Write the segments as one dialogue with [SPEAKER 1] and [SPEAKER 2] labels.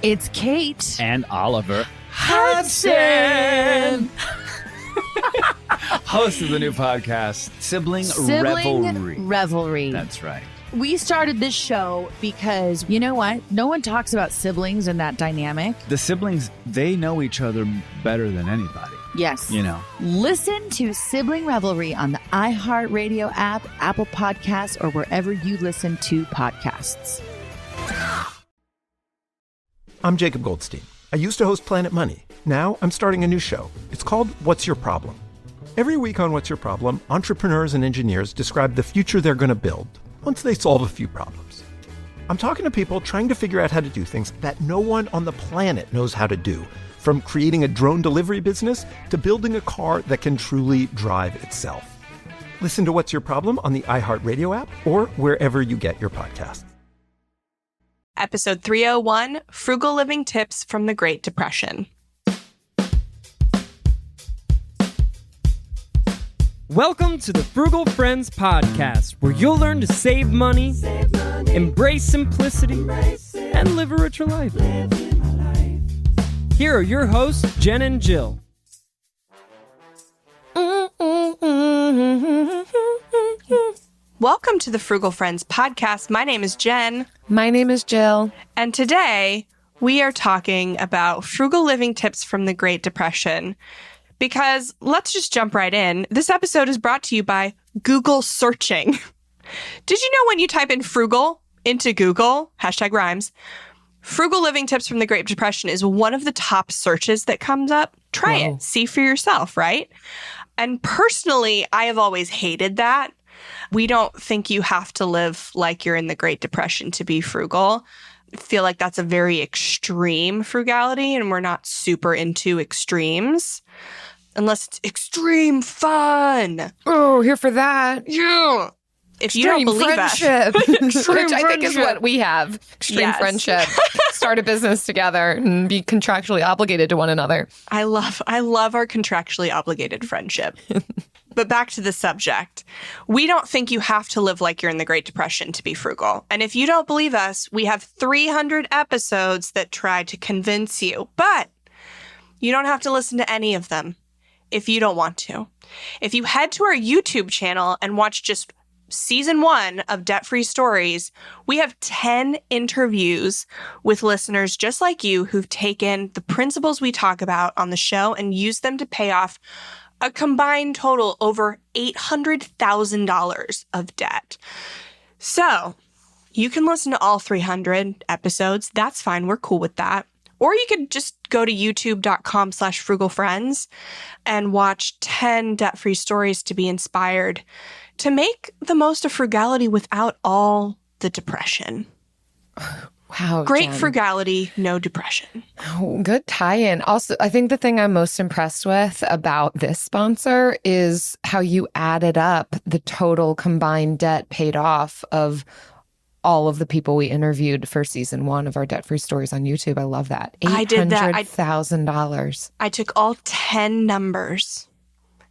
[SPEAKER 1] It's Kate.
[SPEAKER 2] And Oliver Hudson. Host of the new podcast, Sibling
[SPEAKER 1] Revelry.
[SPEAKER 2] That's right.
[SPEAKER 1] We started this show because, you know what? No one talks about siblings and that dynamic.
[SPEAKER 2] The siblings, they know each other better than anybody.
[SPEAKER 1] Yes.
[SPEAKER 2] You know.
[SPEAKER 1] Listen to Sibling Revelry on the iHeartRadio app, Apple Podcasts, or wherever you listen to podcasts.
[SPEAKER 3] I'm Jacob Goldstein. I used to host Planet Money. Now I'm starting a new show. It's called What's Your Problem? Every week on What's Your Problem, entrepreneurs and engineers describe the future they're going to build once they solve a few problems. I'm talking to people trying to figure out how to do things that no one on the planet knows how to do, from creating a drone delivery business to building a car that can truly drive itself. Listen to What's Your Problem on the iHeartRadio app or wherever you get your podcasts.
[SPEAKER 4] Episode 301, Frugal Living Tips from the Great Depression.
[SPEAKER 5] Welcome to the Frugal Friends Podcast, where you'll learn to save money, embrace simplicity, and live a richer life. Here are your hosts, Jen and Jill.
[SPEAKER 4] Welcome to the Frugal Friends Podcast. My name is Jen.
[SPEAKER 6] My name is Jill.
[SPEAKER 4] And today we are talking about frugal living tips from the Great Depression. Because let's just jump right in. This episode is brought to you by Google searching. Did you know when you type in frugal into Google, #rhymes, frugal living tips from the Great Depression is one of the top searches that comes up? Try it. See for yourself, right? And personally, I have always hated that. We don't think you have to live like you're in the Great Depression to be frugal. I feel like that's a very extreme frugality, and we're not super into extremes. Unless it's extreme fun.
[SPEAKER 6] Oh, here for that.
[SPEAKER 4] Yeah. If you don't believe
[SPEAKER 6] friendship.
[SPEAKER 4] us.
[SPEAKER 6] Which I think is what we have. Extreme friendship. Start a business together and be contractually obligated to one another.
[SPEAKER 4] I love our contractually obligated friendship. But back to the subject. We don't think you have to live like you're in the Great Depression to be frugal. And if you don't believe us, we have 300 episodes that try to convince you. But you don't have to listen to any of them if you don't want to. If you head to our YouTube channel and watch just season 1 of Debt Free Stories, we have 10 interviews with listeners just like you who've taken the principles we talk about on the show and used them to pay off a combined total over $800,000 of debt. So you can listen to all 300 episodes. That's fine. We're cool with that. Or you could just go to youtube.com/frugalfriends and watch 10 debt-free stories to be inspired to make the most of frugality without all the depression.
[SPEAKER 6] Wow.
[SPEAKER 4] Great
[SPEAKER 6] Jen.
[SPEAKER 4] Frugality, no depression.
[SPEAKER 6] Oh, good tie-in. Also, I think the thing I'm most impressed with about this sponsor is how you added up the total combined debt paid off of all of the people we interviewed for season 1 of our Debt-Free Stories on YouTube. I love that.
[SPEAKER 4] I did that.
[SPEAKER 6] $800,000.
[SPEAKER 4] I took all 10 numbers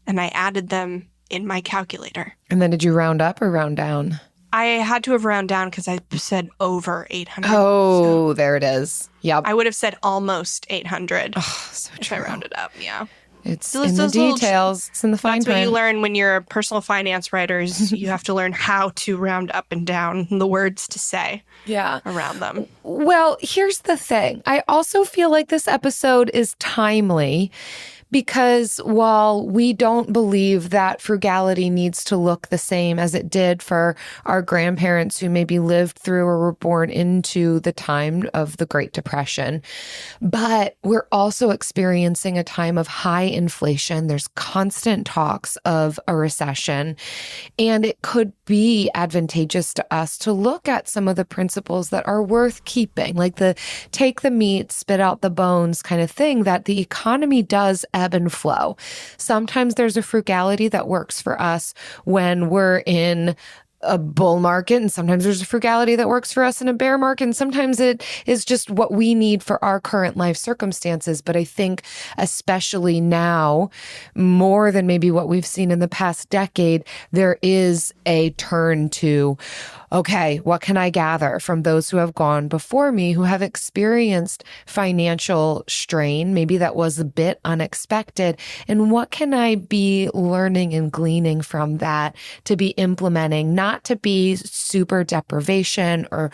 [SPEAKER 4] and I added them in my calculator.
[SPEAKER 6] And then did you round up or round down?
[SPEAKER 4] I had to have round down because I said over 800.
[SPEAKER 6] Oh,
[SPEAKER 4] so
[SPEAKER 6] there it is. Yep.
[SPEAKER 4] I would have said almost 800
[SPEAKER 6] so
[SPEAKER 4] if
[SPEAKER 6] true.
[SPEAKER 4] I rounded up. Yeah.
[SPEAKER 6] It's
[SPEAKER 4] So
[SPEAKER 6] in the details. It's in the fine
[SPEAKER 4] That's
[SPEAKER 6] print.
[SPEAKER 4] what you learn when you're personal finance writers. You have to learn how to round up and down the words to say around them.
[SPEAKER 6] Well, here's the thing. I also feel like this episode is timely because while we don't believe that frugality needs to look the same as it did for our grandparents who maybe lived through or were born into the time of the Great Depression, but we're also experiencing a time of high inflation. There's constant talks of a recession, and it could be advantageous to us to look at some of the principles that are worth keeping, like the take the meat, spit out the bones kind of thing that the economy does ebb and flow. Sometimes there's a frugality that works for us when we're in a bull market, and sometimes there's a frugality that works for us in a bear market, and sometimes it is just what we need for our current life circumstances. But I think especially now, more than maybe what we've seen in the past decade, there is a turn to okay, what can I gather from those who have gone before me, who have experienced financial strain? Maybe that was a bit unexpected. And what can I be learning and gleaning from that to be implementing, not to be super deprivation or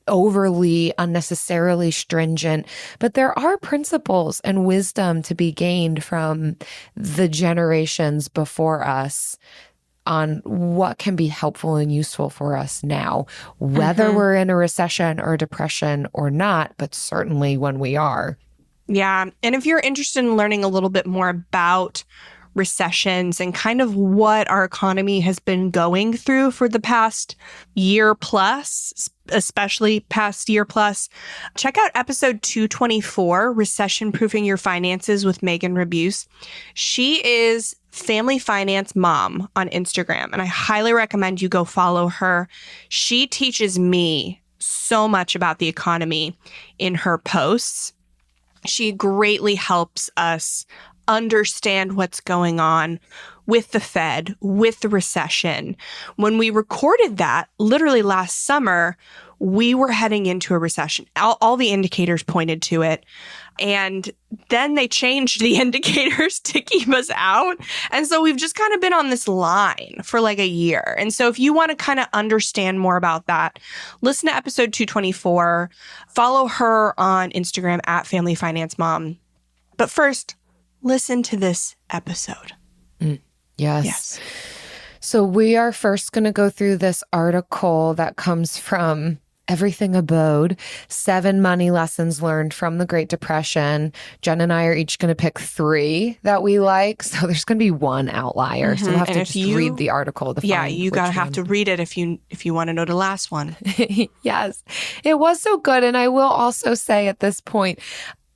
[SPEAKER 6] overly unnecessarily stringent, but there are principles and wisdom to be gained from the generations before us on what can be helpful and useful for us now, whether we're in a recession or depression or not, but certainly when we are.
[SPEAKER 4] Yeah. And if you're interested in learning a little bit more about recessions and kind of what our economy has been going through for the past year plus, especially past year plus, check out episode 224, Recession Proofing Your Finances with Megan Rebuse. She is Family Finance Mom on Instagram, and I highly recommend you go follow her. She teaches me so much about the economy in her posts. She greatly helps us understand what's going on with the Fed, with the recession. When we recorded that, literally last summer, we were heading into a recession. All the indicators pointed to it. And then they changed the indicators to keep us out. And so we've just kind of been on this line for like a year. And so if you want to kind of understand more about that, listen to episode 224, follow her on Instagram at Family Finance Mom. But first, listen to this episode.
[SPEAKER 6] Yes. So we are first going to go through this article that comes from Everything Abode, 7 money lessons learned from the Great Depression. Jen and I are each going to pick 3 that we like. So there's going to be one outlier. So we'll have to just read the article to find
[SPEAKER 4] you got to have to read it if you want to know the last one.
[SPEAKER 6] Yes, it was so good. And I will also say at this point,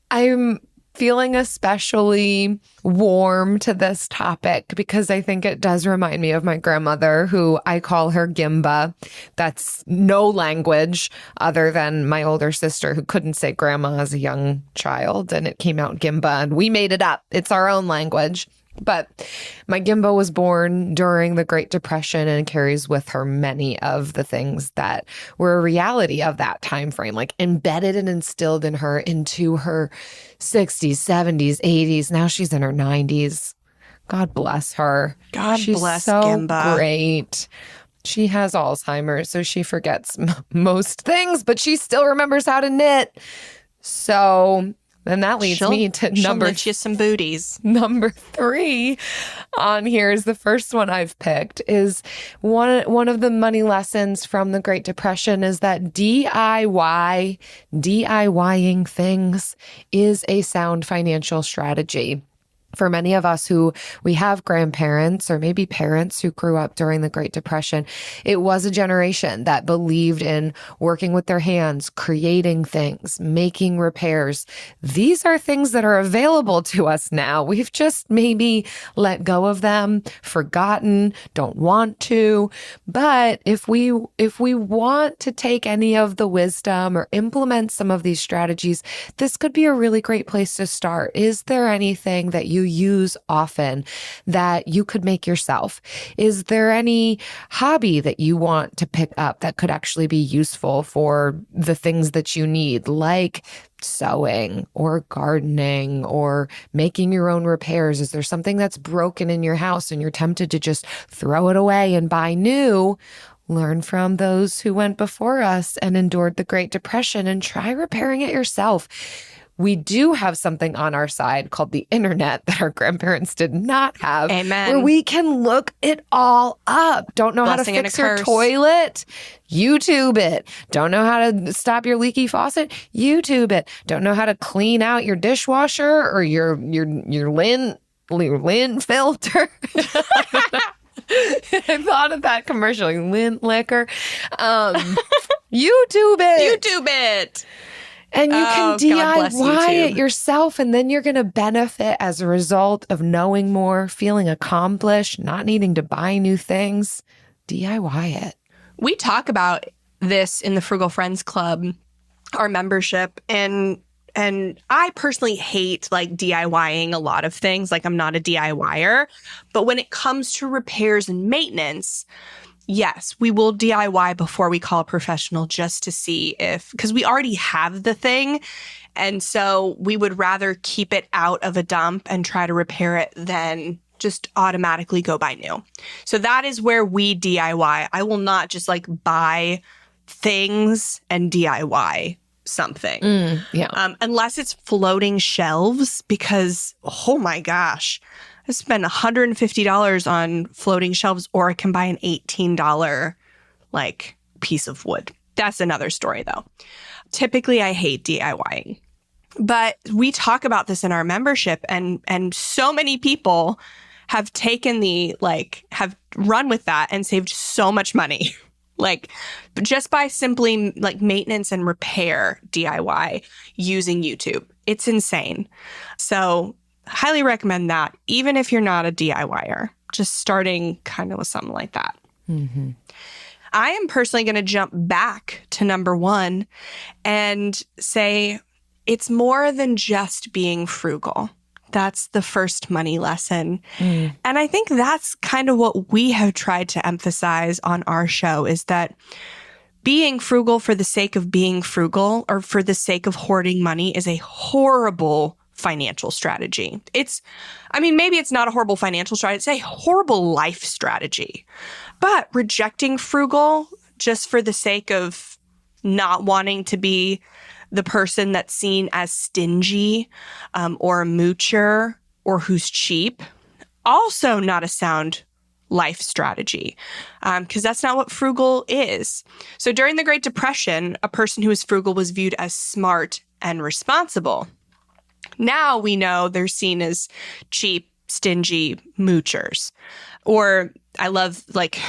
[SPEAKER 6] I'm feeling especially warm to this topic because I think it does remind me of my grandmother, who I call her Gimba. That's no language other than my older sister, who couldn't say grandma as a young child, and it came out Gimba, and we made it up. It's our own language. But my Gimba was born during the Great Depression and carries with her many of the things that were a reality of that time frame, like embedded and instilled in her into her 60s, 70s, 80s. Now she's in her 90s. God bless her.
[SPEAKER 4] She's bless
[SPEAKER 6] so
[SPEAKER 4] Gimba.
[SPEAKER 6] Great. She has Alzheimer's, so she forgets most things, but she still remembers how to knit. So then that leads me to
[SPEAKER 4] knit you some booties.
[SPEAKER 6] Number 3 on here is the first one I've picked. Is one of the money lessons from the Great Depression is that DIYing things is a sound financial strategy. For many of us who we have grandparents or maybe parents who grew up during the Great Depression, it was a generation that believed in working with their hands, creating things, making repairs. These are things that are available to us now. We've just maybe let go of them, forgotten, don't want to. But if we want to take any of the wisdom or implement some of these strategies, this could be a really great place to start. Is there anything that you use often that you could make yourself? Is there any hobby that you want to pick up that could actually be useful for the things that you need, like sewing or gardening or making your own repairs? Is there something that's broken in your house and you're tempted to just throw it away and buy new? Learn from those who went before us and endured the Great Depression and try repairing it yourself. We do have something on our side called the internet that our grandparents did not have.
[SPEAKER 4] Amen.
[SPEAKER 6] Where we can look it all up. Don't know
[SPEAKER 4] Blessing
[SPEAKER 6] how to fix your toilet? YouTube it. Don't know how to stop your leaky faucet? YouTube it. Don't know how to clean out your dishwasher or your lint filter? I thought of that commercial, lint liquor. YouTube it.
[SPEAKER 4] YouTube it.
[SPEAKER 6] And you can DIY it yourself, and then you're going to benefit as a result of knowing more, feeling accomplished, not needing to buy new things. DIY it.
[SPEAKER 4] We talk about this in the Frugal Friends Club, our membership, and I personally hate like DIYing a lot of things. Like, I'm not a DIYer, but when it comes to repairs and maintenance, yes, we will DIY before we call a professional just to see because we already have the thing. And so we would rather keep it out of a dump and try to repair it than just automatically go buy new. So that is where we DIY. I will not just like buy things and DIY something. Unless it's floating shelves, because, oh my gosh, I spend $150 on floating shelves, or I can buy an $18 like piece of wood. That's another story though. Typically, I hate DIYing, but we talk about this in our membership, and so many people have taken have run with that and saved so much money. Like just by simply like maintenance and repair DIY using YouTube. It's insane. So highly recommend that, even if you're not a DIYer, just starting kind of with something like that. Mm-hmm. I am personally going to jump back to number 1 and say it's more than just being frugal. That's the first money lesson. And I think that's kind of what we have tried to emphasize on our show, is that being frugal for the sake of being frugal or for the sake of hoarding money is a horrible financial strategy. Maybe it's not a horrible financial strategy. It's a horrible life strategy. But rejecting frugal just for the sake of not wanting to be the person that's seen as stingy or a moocher or who's cheap, also not a sound life strategy, because that's not what frugal is. So during the Great Depression, a person who was frugal was viewed as smart and responsible. Now we know they're seen as cheap, stingy moochers. Or I love, like,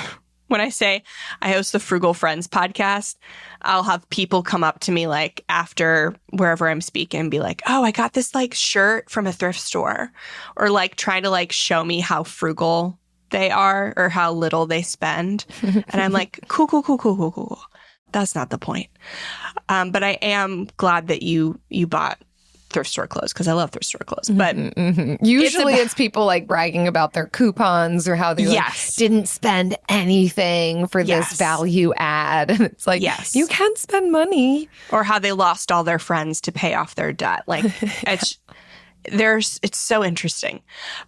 [SPEAKER 4] when I say I host the Frugal Friends podcast, I'll have people come up to me like after wherever I'm speaking and be like, oh, I got this like shirt from a thrift store, or like trying to like show me how frugal they are or how little they spend. And I'm like, cool. That's not the point. But I am glad that you bought thrift store clothes, because I love thrift store clothes. But
[SPEAKER 6] usually it's people like bragging about their coupons or how they didn't spend anything for this value add. And it's like, you can spend money.
[SPEAKER 4] Or how they lost all their friends to pay off their debt. Like it's so interesting.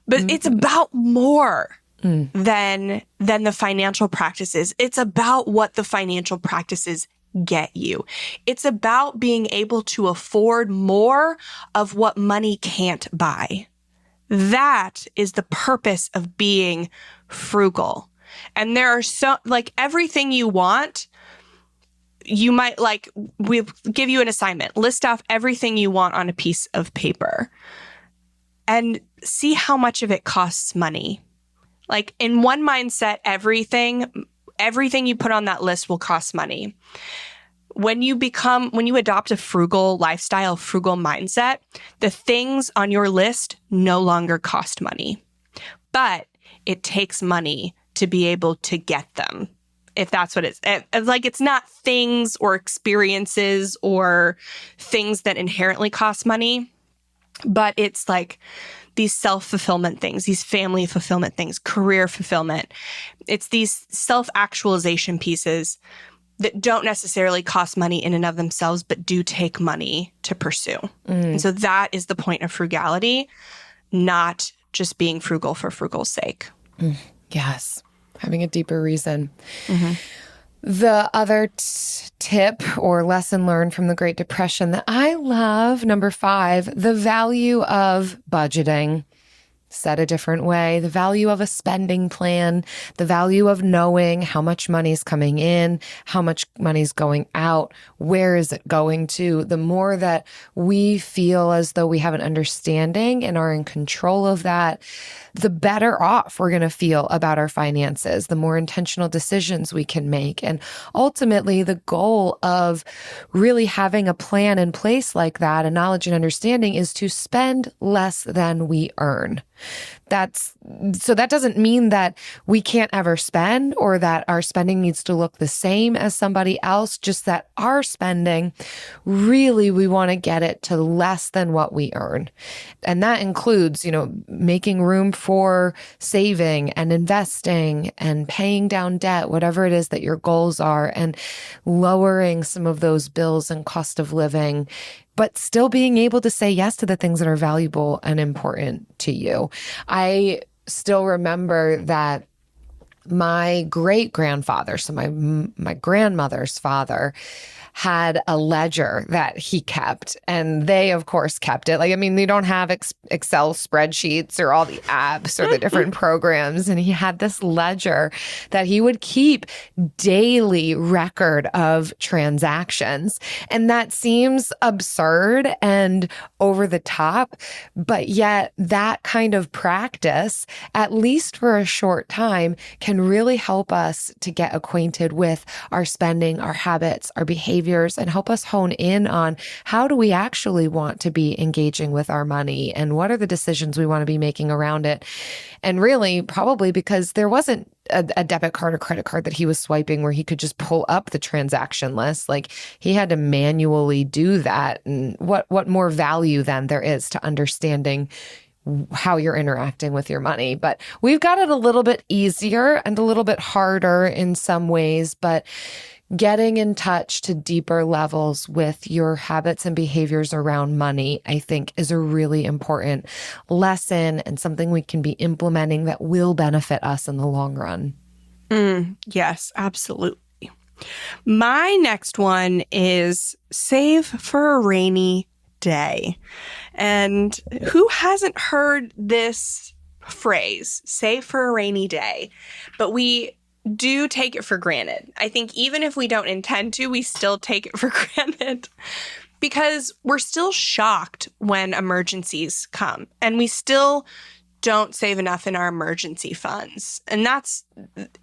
[SPEAKER 4] But it's about more than the financial practices. It's about what the financial practices get you. It's about being able to afford more of what money can't buy. That is the purpose of being frugal. And there are everything you want, you might we'll give you an assignment. List off everything you want on a piece of paper and see how much of it costs money. Like in one mindset, everything you put on that list will cost money. When you adopt a frugal lifestyle, frugal mindset, the things on your list no longer cost money. But it takes money to be able to get them, if that's what it's like. It's not things or experiences or things that inherently cost money, but it's like these self-fulfillment things, these family fulfillment things, career fulfillment. It's these self-actualization pieces that don't necessarily cost money in and of themselves, but do take money to pursue. And so that is the point of frugality, not just being frugal for frugal's sake.
[SPEAKER 6] Yes. Having a deeper reason. The other tip or lesson learned from the Great Depression that I love, number 5, the value of budgeting. Said a different way, the value of a spending plan, the value of knowing how much money's coming in, how much money's going out, where is it going to. The more that we feel as though we have an understanding and are in control of that, the better off we're going to feel about our finances, the more intentional decisions we can make. And ultimately, the goal of really having a plan in place like that, and knowledge and understanding, is to spend less than we earn. So that doesn't mean that we can't ever spend or that our spending needs to look the same as somebody else, just that our spending, really, we want to get it to less than what we earn. And that includes, making room for saving and investing and paying down debt, whatever it is that your goals are, and lowering some of those bills and cost of living, but still being able to say yes to the things that are valuable and important to you. I still remember that my great-grandfather, so my grandmother's father, had a ledger that he kept, and they, of course, kept it. They don't have Excel spreadsheets or all the apps or the different programs, and he had this ledger that he would keep daily record of transactions. And that seems absurd and over the top, but yet that kind of practice, at least for a short time, can really help us to get acquainted with our spending, our habits, our behaviors, and help us hone in on how do we actually want to be engaging with our money and what are the decisions we want to be making around it. And really, probably because there wasn't a debit card or credit card that he was swiping where he could just pull up the transaction list. He had to manually do that. And what more value then there is to understanding how you're interacting with your money. But we've got it a little bit easier and a little bit harder in some ways, but getting in touch to deeper levels with your habits and behaviors around money, I think, is a really important lesson and something we can be implementing that will benefit us in the long run.
[SPEAKER 4] Yes, absolutely. My next one is save for a rainy day. And who hasn't heard this phrase, save for a rainy day? But we do take it for granted. I think even if we don't intend to, we still take it for granted because we're still shocked when emergencies come and we still don't save enough in our emergency funds. And that's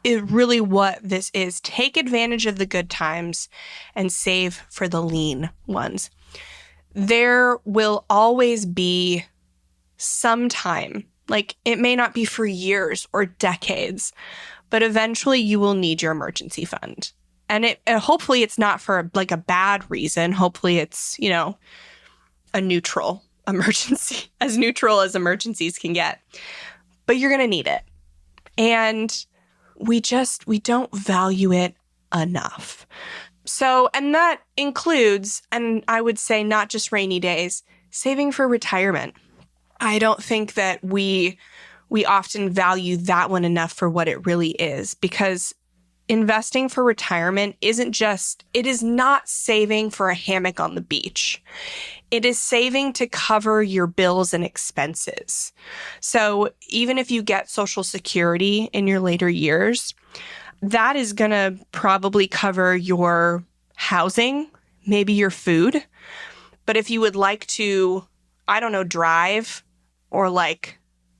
[SPEAKER 4] really what this is. Take advantage of the good times and save for the lean ones. There will always be some time, it may not be for years or decades, but eventually you will need your emergency fund. And hopefully it's not for a bad reason. Hopefully it's, a neutral emergency, as neutral as emergencies can get. But you're going to need it. And we don't value it enough. So, and that includes, and I would say not just rainy days, saving for retirement. I don't think that we often value that one enough for what it really is, because investing for retirement it is not saving for a hammock on the beach. It is saving to cover your bills and expenses. So even if you get Social Security in your later years, that is going to probably cover your housing, maybe your food. But if you would like to, drive or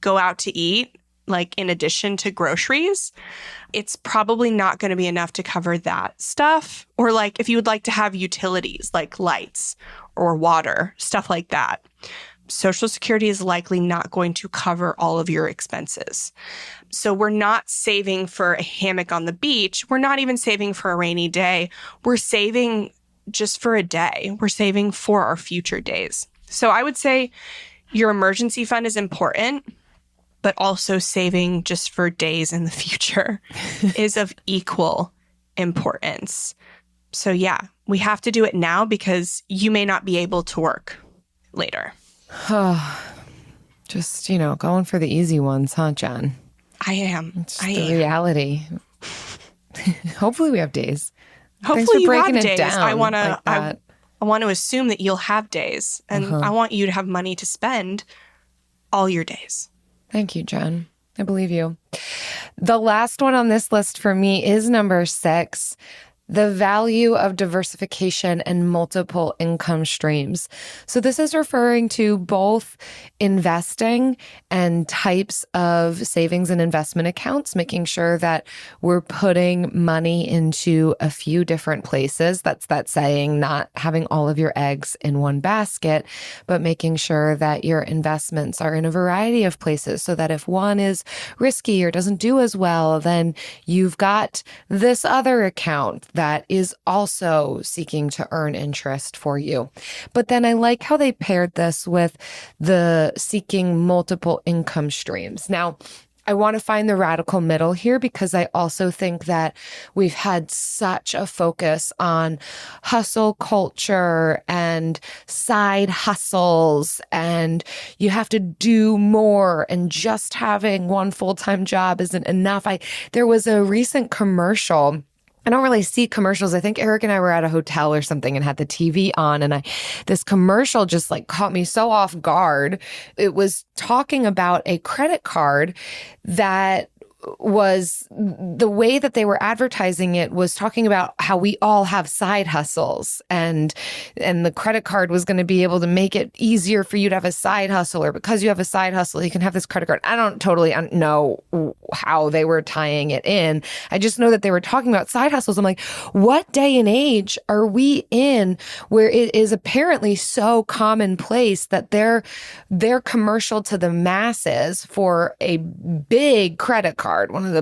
[SPEAKER 4] go out to eat, in addition to groceries, it's probably not going to be enough to cover that stuff. Or if you would like to have utilities like lights or water, stuff like that, Social Security is likely not going to cover all of your expenses. So we're not saving for a hammock on the beach. We're not even saving for a rainy day. We're saving just for a day. We're saving for our future days. So I would say your emergency fund is important, but also saving just for days in the future is of equal importance. So yeah, we have to do it now because you may not be able to work later.
[SPEAKER 6] Just, going for the easy ones, huh, Jen?
[SPEAKER 4] I am.
[SPEAKER 6] It's the reality. Hopefully we have days.
[SPEAKER 4] Hopefully you have days.
[SPEAKER 6] Down
[SPEAKER 4] I want to assume that you'll have days, and I want you to have money to spend all your days.
[SPEAKER 6] Thank you, Jen. I believe you. The last one on this list for me is number 6. the value of diversification and multiple income streams. So this is referring to both investing and types of savings and investment accounts, making sure that we're putting money into a few different places. That's that saying, not having all of your eggs in one basket, but making sure that your investments are in a variety of places so that if one is risky or doesn't do as well, then you've got this other account that is also seeking to earn interest for you. But then I like how they paired this with the seeking multiple income streams. Now, I want to find the radical middle here because I also think that we've had such a focus on hustle culture and side hustles, and you have to do more, and just having one full-time job isn't enough. There was a recent commercial. I don't really see commercials. I think Eric and I were at a hotel or something and had the TV on, and this commercial just like caught me so off guard. It was talking about a credit card that was, the way that they were advertising it was talking about how we all have side hustles, and the credit card was going to be able to make it easier for you to have a side hustle, or because you have a side hustle, you can have this credit card. I don't totally know how they were tying it in. I just know that they were talking about side hustles. I'm like, what day and age are we in where it is apparently so commonplace that their commercial to the masses for a big credit card, one of the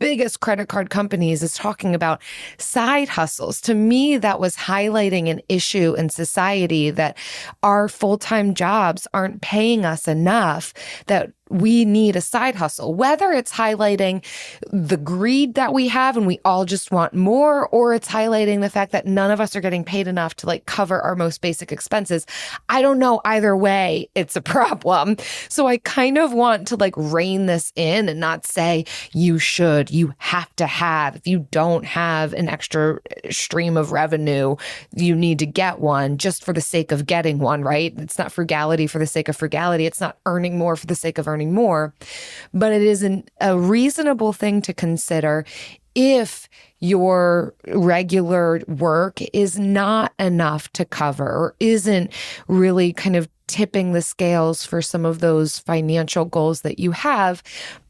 [SPEAKER 6] biggest credit card companies, is talking about side hustles. To me, that was highlighting an issue in society, that our full-time jobs aren't paying us enough, that we need a side hustle, whether it's highlighting the greed that we have and we all just want more, or it's highlighting the fact that none of us are getting paid enough to like cover our most basic expenses. I don't know. Either way, it's a problem. So I kind of want to like rein this in and not say you have to have. If you don't have an extra stream of revenue, you need to get one just for the sake of getting one, right? It's not frugality for the sake of frugality. It's not earning more for the sake of earning more, but it is a reasonable thing to consider if your regular work is not enough to cover, or isn't really kind of tipping the scales for some of those financial goals that you have,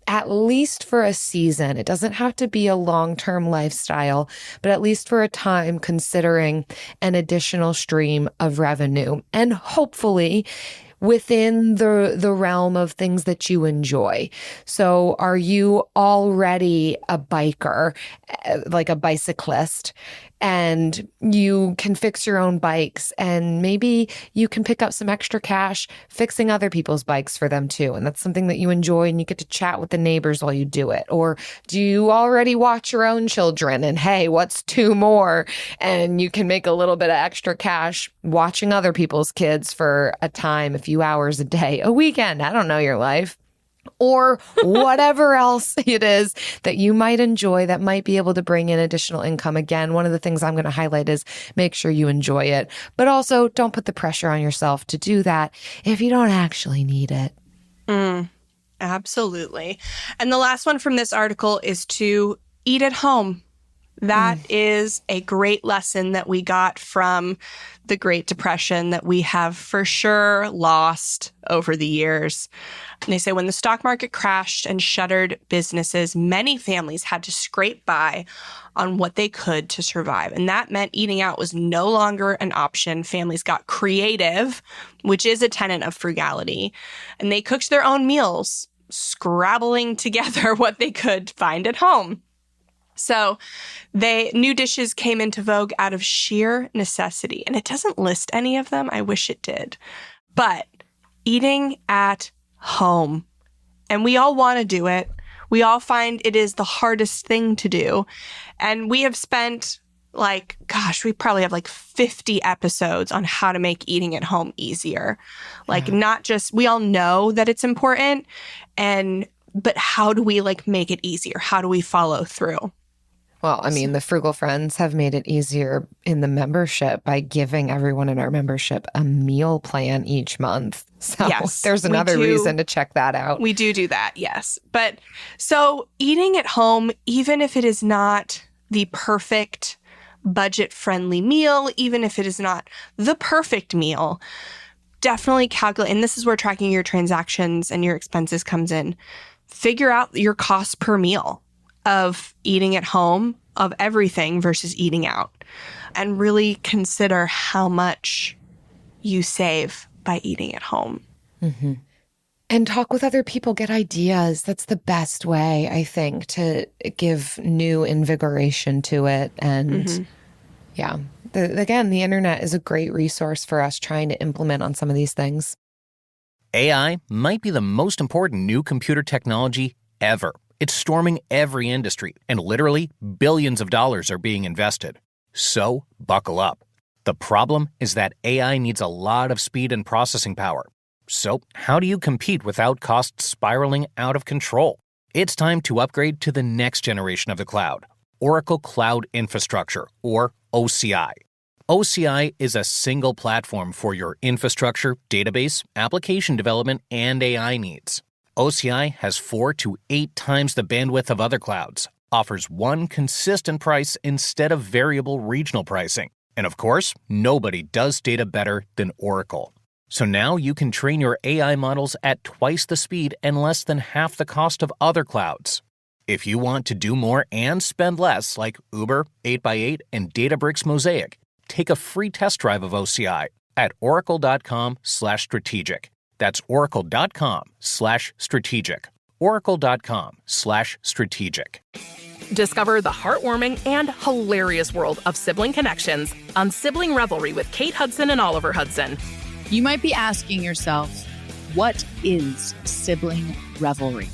[SPEAKER 6] at least for a season. It doesn't have to be a long-term lifestyle, but at least for a time, considering an additional stream of revenue, and hopefully within the realm of things that you enjoy. So are you already a biker, like a bicyclist, and you can fix your own bikes, and maybe you can pick up some extra cash fixing other people's bikes for them too, and that's something that you enjoy, and you get to chat with the neighbors while you do it? Or do you already watch your own children, and hey, what's two more? And you can make a little bit of extra cash watching other people's kids for a time, a few hours a day, a weekend. I don't know your life. Or whatever else it is that you might enjoy that might be able to bring in additional income. Again, one of the things I'm going to highlight is make sure you enjoy it, but also don't put the pressure on yourself to do that if you don't actually need it.
[SPEAKER 4] Absolutely. And the last one from this article is to eat at home. That is a great lesson that we got from the Great Depression that we have for sure lost over the years. And they say when the stock market crashed and shuttered businesses, many families had to scrape by on what they could to survive. And that meant eating out was no longer an option. Families got creative, which is a tenet of frugality. And they cooked their own meals, scrabbling together what they could find at home. So new dishes came into vogue out of sheer necessity. And it doesn't list any of them. I wish it did. But eating at home. And we all want to do it. We all find it is the hardest thing to do. And we have spent we probably have 50 episodes on how to make eating at home easier. Not just, we all know that it's important, but how do we make it easier? How do we follow through?
[SPEAKER 6] Well, I mean, the Frugal Friends have made it easier in the membership by giving everyone in our membership a meal plan each month. So
[SPEAKER 4] yes,
[SPEAKER 6] there's another reason to check that out.
[SPEAKER 4] We do that, yes. But so eating at home, even if it is not the perfect budget-friendly meal, even if it is not the perfect meal. Definitely calculate, and this is where tracking your transactions and your expenses comes in. Figure out your cost per meal of eating at home, of everything versus eating out, and really consider how much you save by eating at home.
[SPEAKER 6] Mm-hmm. And talk with other people, get ideas. That's the best way, I think, to give new invigoration to it. And yeah, again, the internet is a great resource for us trying to implement on some of these things.
[SPEAKER 7] AI might be the most important new computer technology ever. It's storming every industry, and literally billions of dollars are being invested. So buckle up. The problem is that AI needs a lot of speed and processing power. So how do you compete without costs spiraling out of control? It's time to upgrade to the next generation of the cloud, Oracle Cloud Infrastructure, or OCI. OCI is a single platform for your infrastructure, database, application development, and AI needs. OCI has 4 to 8 times the bandwidth of other clouds, offers one consistent price instead of variable regional pricing. And of course, nobody does data better than Oracle. So now you can train your AI models at twice the speed and less than half the cost of other clouds. If you want to do more and spend less, like Uber, 8x8, and Databricks Mosaic, take a free test drive of OCI at oracle.com/strategic. That's oracle.com/strategic. oracle.com/strategic.
[SPEAKER 8] Discover the heartwarming and hilarious world of sibling connections on Sibling Revelry with Kate Hudson and Oliver Hudson.
[SPEAKER 1] You might be asking yourself, what is sibling revelry?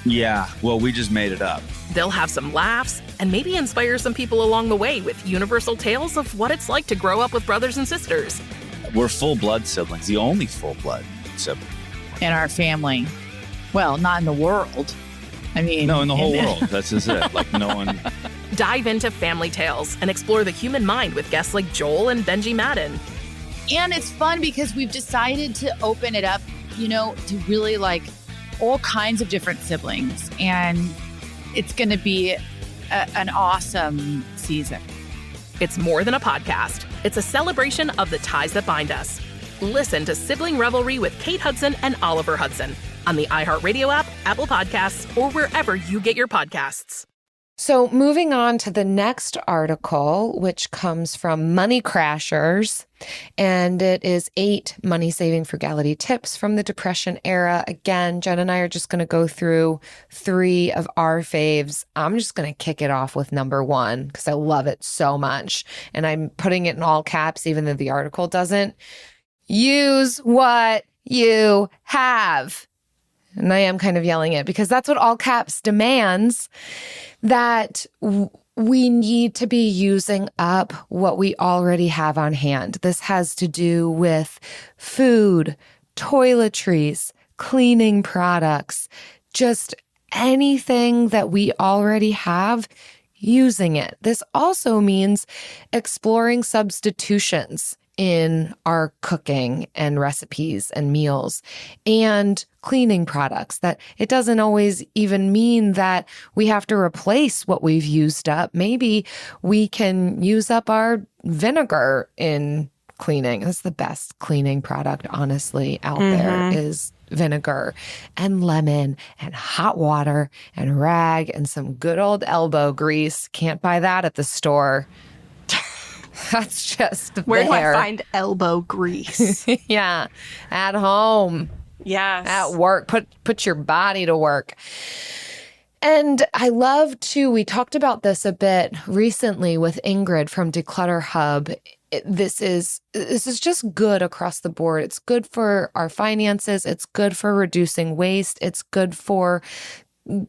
[SPEAKER 2] Yeah, well, we just made it up.
[SPEAKER 8] They'll have some laughs and maybe inspire some people along the way with universal tales of what it's like to grow up with brothers and sisters.
[SPEAKER 2] We're full-blood siblings, the only full-blood sibling.
[SPEAKER 1] In our family. Well, not in the world. I mean...
[SPEAKER 2] No, in the whole world. That's just it. Like, no one...
[SPEAKER 8] Dive into family tales and explore the human mind with guests like Joel and Benji Madden.
[SPEAKER 1] And it's fun because we've decided to open it up, to really like all kinds of different siblings. And it's going to be an awesome season.
[SPEAKER 8] It's more than a podcast. It's a celebration of the ties that bind us. Listen to Sibling Revelry with Kate Hudson and Oliver Hudson on the iHeartRadio app, Apple Podcasts, or wherever you get your podcasts.
[SPEAKER 6] So moving on to the next article, which comes from Money Crashers, and it is 8 money-saving frugality tips from the Depression era. Again, Jen and I are just going to go through 3 of our faves. I'm just going to kick it off with number 1 because I love it so much. And I'm putting it in all caps, even though the article doesn't. Use what you have. And I am kind of yelling it because that's what all caps demands, that we need to be using up what we already have on hand. This has to do with food, toiletries, cleaning products, just anything that we already have, using it. This also means exploring substitutions in our cooking and recipes and meals and cleaning products. That it doesn't always even mean that we have to replace what we've used up. Maybe we can use up our vinegar in cleaning. That's the best cleaning product, honestly, out there is vinegar and lemon and hot water and rag and some good old elbow grease. Can't buy that at the store. That's just
[SPEAKER 4] Where
[SPEAKER 6] there.
[SPEAKER 4] do I find elbow grease?
[SPEAKER 6] Yeah, at home.
[SPEAKER 4] Yes.
[SPEAKER 6] At work. Put your body to work. And I love too, we talked about this a bit recently with Ingrid from Declutter Hub. This is just good across the board. It's good for our finances. It's good for reducing waste. It's good for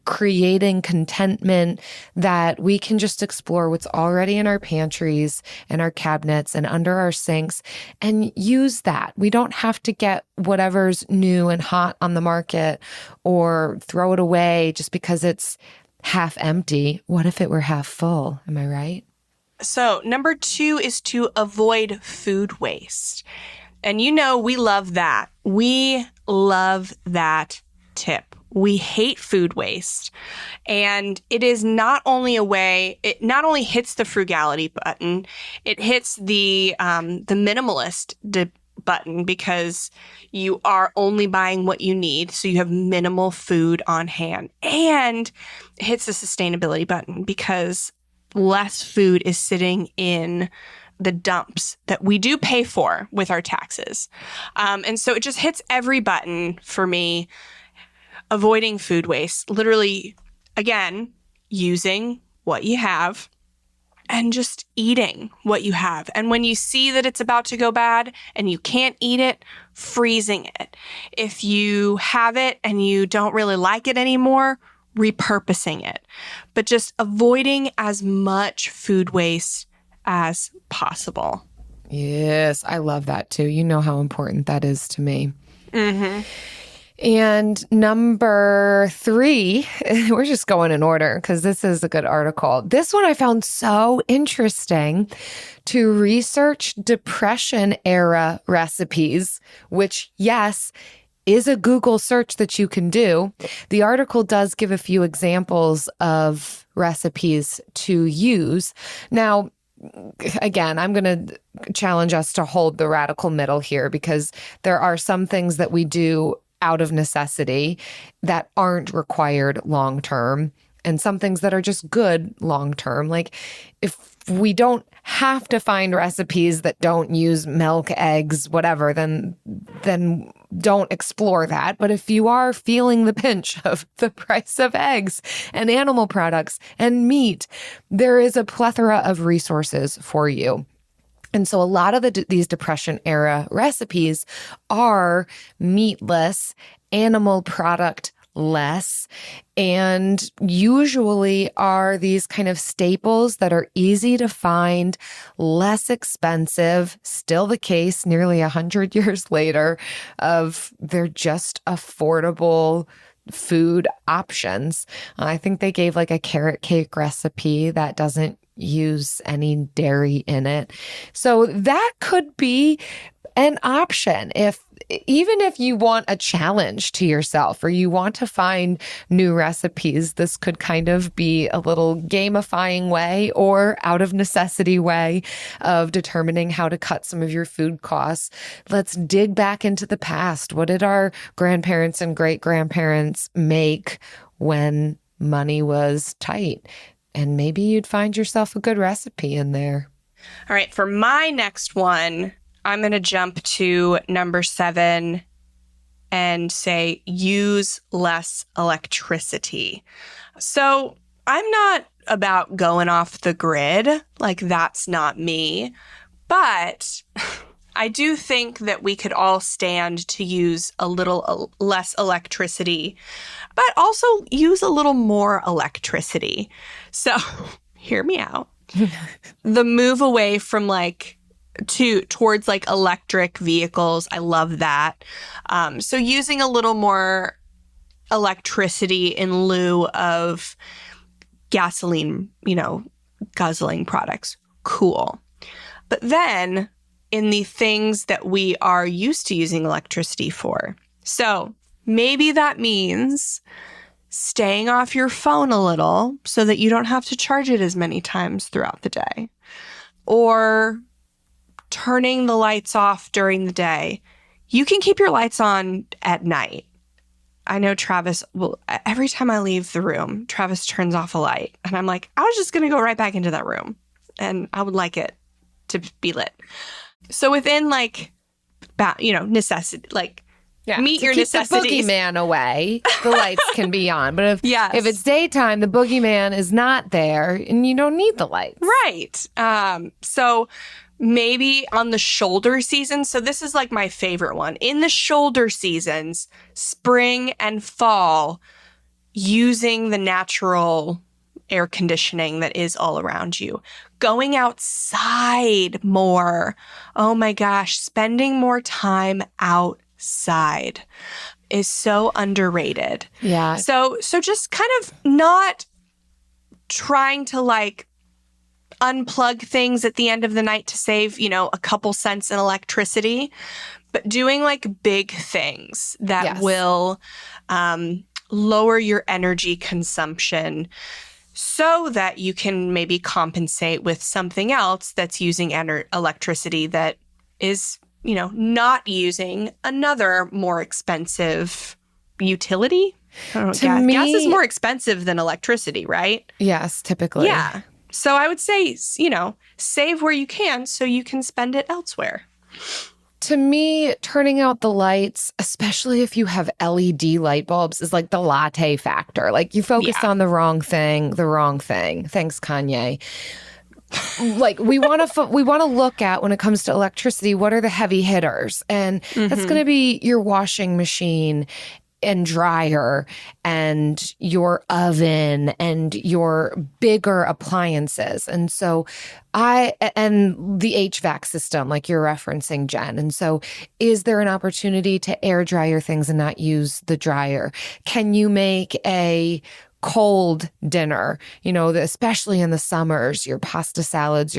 [SPEAKER 6] creating contentment, that we can just explore what's already in our pantries and our cabinets and under our sinks and use that. We don't have to get whatever's new and hot on the market or throw it away just because it's half empty. What if it were half full? Am I right?
[SPEAKER 4] So number 2 is to avoid food waste. And we love that. We love that tip. we hate food waste. And it is not only a way, it not only hits the frugality button, it hits the minimalist button, because you are only buying what you need. So you have minimal food on hand, and it hits the sustainability button because less food is sitting in the dumps that we do pay for with our taxes. And so it just hits every button for me. Avoiding food waste, literally, again, using what you have and just eating what you have. And when you see that it's about to go bad and you can't eat it, freezing it. If you have it and you don't really like it anymore, repurposing it. But just avoiding as much food waste as possible.
[SPEAKER 6] Yes, I love that too. You know how important that is to me.
[SPEAKER 4] Mm-hmm.
[SPEAKER 6] And number 3, we're just going in order because this is a good article. This one I found so interesting, to research Depression era recipes, which, yes, is a Google search that you can do. The article does give a few examples of recipes to use. Now, again, I'm going to challenge us to hold the radical middle here, because there are some things that we do out of necessity that aren't required long term, and some things that are just good long term. Like, if we don't have to find recipes that don't use milk, eggs, whatever, then don't explore that. But if you are feeling the pinch of the price of eggs and animal products and meat, there is a plethora of resources for you. And so a lot of these Depression era recipes are meatless, animal product less, and usually are these kind of staples that are easy to find, less expensive, still the case nearly 100 years later, of they're just affordable food options. I think they gave like a carrot cake recipe that doesn't use any dairy in it. So that could be an option even if you want a challenge to yourself or you want to find new recipes. This could kind of be a little gamifying way or out of necessity way of determining how to cut some of your food costs. Let's dig back into the past. What did our grandparents and great-grandparents make when money was tight? And maybe you'd find yourself a good recipe in there.
[SPEAKER 4] All right, for my next one, I'm going to jump to number 7 and say use less electricity. So I'm not about going off the grid. Like, that's not me. But I do think that we could all stand to use a little less electricity, but also use a little more electricity. So hear me out. The move away from towards electric vehicles. I love that. So using a little more electricity in lieu of gasoline, guzzling products. Cool. But then in the things that we are used to using electricity for. So maybe that means staying off your phone a little so that you don't have to charge it as many times throughout the day. Or turning the lights off during the day. You can keep your lights on at night. I know Travis will, every time I leave the room, Travis turns off a light. And I'm like, I was just going to go right back into that room. And I would like it to be lit. So within necessity, meet your necessities.
[SPEAKER 6] The boogeyman away, the lights can be on. But if it's daytime, the boogeyman is not there and you don't need the lights.
[SPEAKER 4] Right. So maybe on the shoulder season. So this is my favorite one. In the shoulder seasons, spring and fall, using the natural air conditioning that is all around you. Going outside more. Oh my gosh, spending more time outside is so underrated.
[SPEAKER 6] Yeah.
[SPEAKER 4] So just kind of not trying to unplug things at the end of the night to save, a couple cents in electricity, but doing big things that will lower your energy consumption so that you can maybe compensate with something else that's using electricity that is, not using another more expensive utility. I don't know, gas is more expensive than electricity, right?
[SPEAKER 6] Yes, typically.
[SPEAKER 4] Yeah. So I would say, save where you can so you can spend it elsewhere.
[SPEAKER 6] To me, turning out the lights, especially if you have LED light bulbs, is like the latte factor. Like you focused on the wrong thing. Thanks, Kanye. Like we want to look at, when it comes to electricity, what are the heavy hitters? And that's going to be your washing machine and dryer and your oven and your bigger appliances. And so and the HVAC system, like you're referencing, Jen. And so is there an opportunity to air dry your things and not use the dryer? Can you make a cold dinner, especially in the summers, your pasta salads,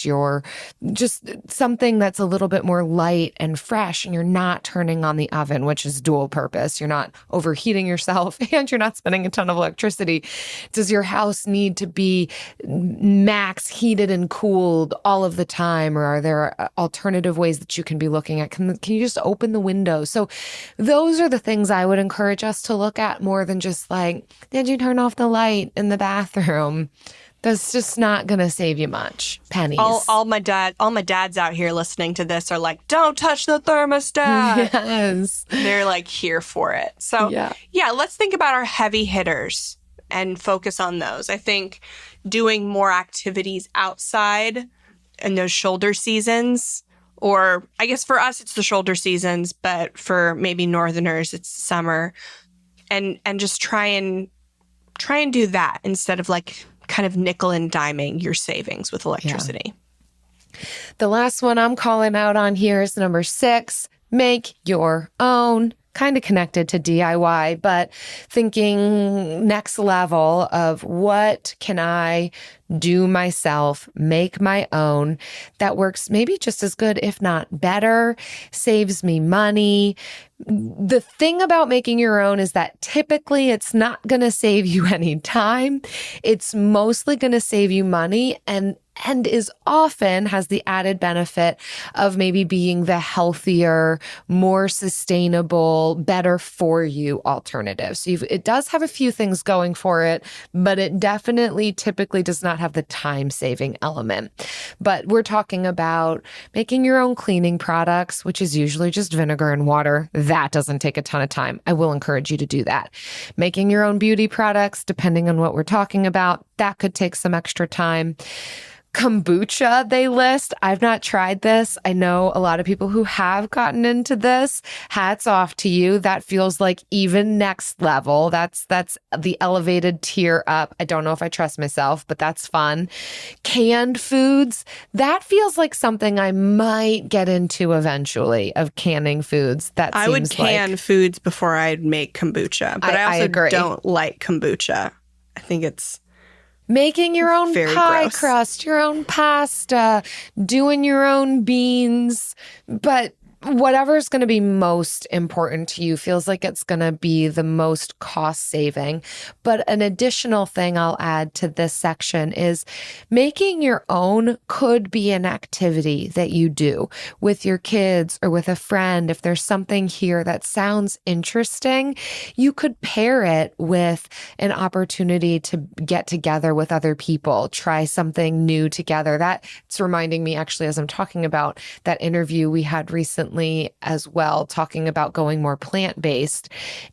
[SPEAKER 6] your just something that's a little bit more light and fresh, and you're not turning on the oven, which is dual purpose. You're not overheating yourself and you're not spending a ton of electricity. Does your house need to be max heated and cooled all of the time? Or are there alternative ways that you can be looking at? Can you just open the window? So those are the things I would encourage us to look at more than just like, did you turn off the light in the bathroom? That's just not going to save you much. Pennies.
[SPEAKER 4] All my dads out here listening to this are like, don't touch the thermostat.
[SPEAKER 6] Yes.
[SPEAKER 4] They're like here for it. So yeah, let's think about our heavy hitters and focus on those. I think doing more activities outside in those shoulder seasons, or I guess for us it's the shoulder seasons, but for maybe Northerners it's summer, and just try and do that instead of like kind of nickel and diming your savings with electricity.
[SPEAKER 6] Yeah. The last one I'm calling out on here is number 6, make your own. Kind of connected to DIY, but thinking next level of what can I do myself, make my own, that works maybe just as good, if not better, saves me money. The thing about making your own is that typically it's not going to save you any time. It's mostly going to save you money, and is often has the added benefit of maybe being the healthier, more sustainable, better for you alternative. So it does have a few things going for it, but it definitely typically does not have the time-saving element. But we're talking about making your own cleaning products, which is usually just vinegar and water. That doesn't take a ton of time. I will encourage you to do that. Making your own beauty products, depending on what we're talking about, that could take some extra time. Kombucha, they list. I've not tried this. I know a lot of people who have gotten into this. Hats off to you. That feels like even next level. That's the elevated tier up. I don't know if I trust myself, but that's fun. Canned foods. That feels like something I might get into eventually, of canning foods. I would
[SPEAKER 4] can foods before I'd make kombucha, but I also don't like kombucha. I think it's
[SPEAKER 6] making your own pie crust, your own pasta, doing your own beans, but whatever's going to be most important to you feels like it's going to be the most cost saving. But an additional thing I'll add to this section is making your own could be an activity that you do with your kids or with a friend. If there's something here that sounds interesting, you could pair it with an opportunity to get together with other people, try something new together. That's reminding me, actually, as I'm talking about that interview we had recently as well, talking about going more plant-based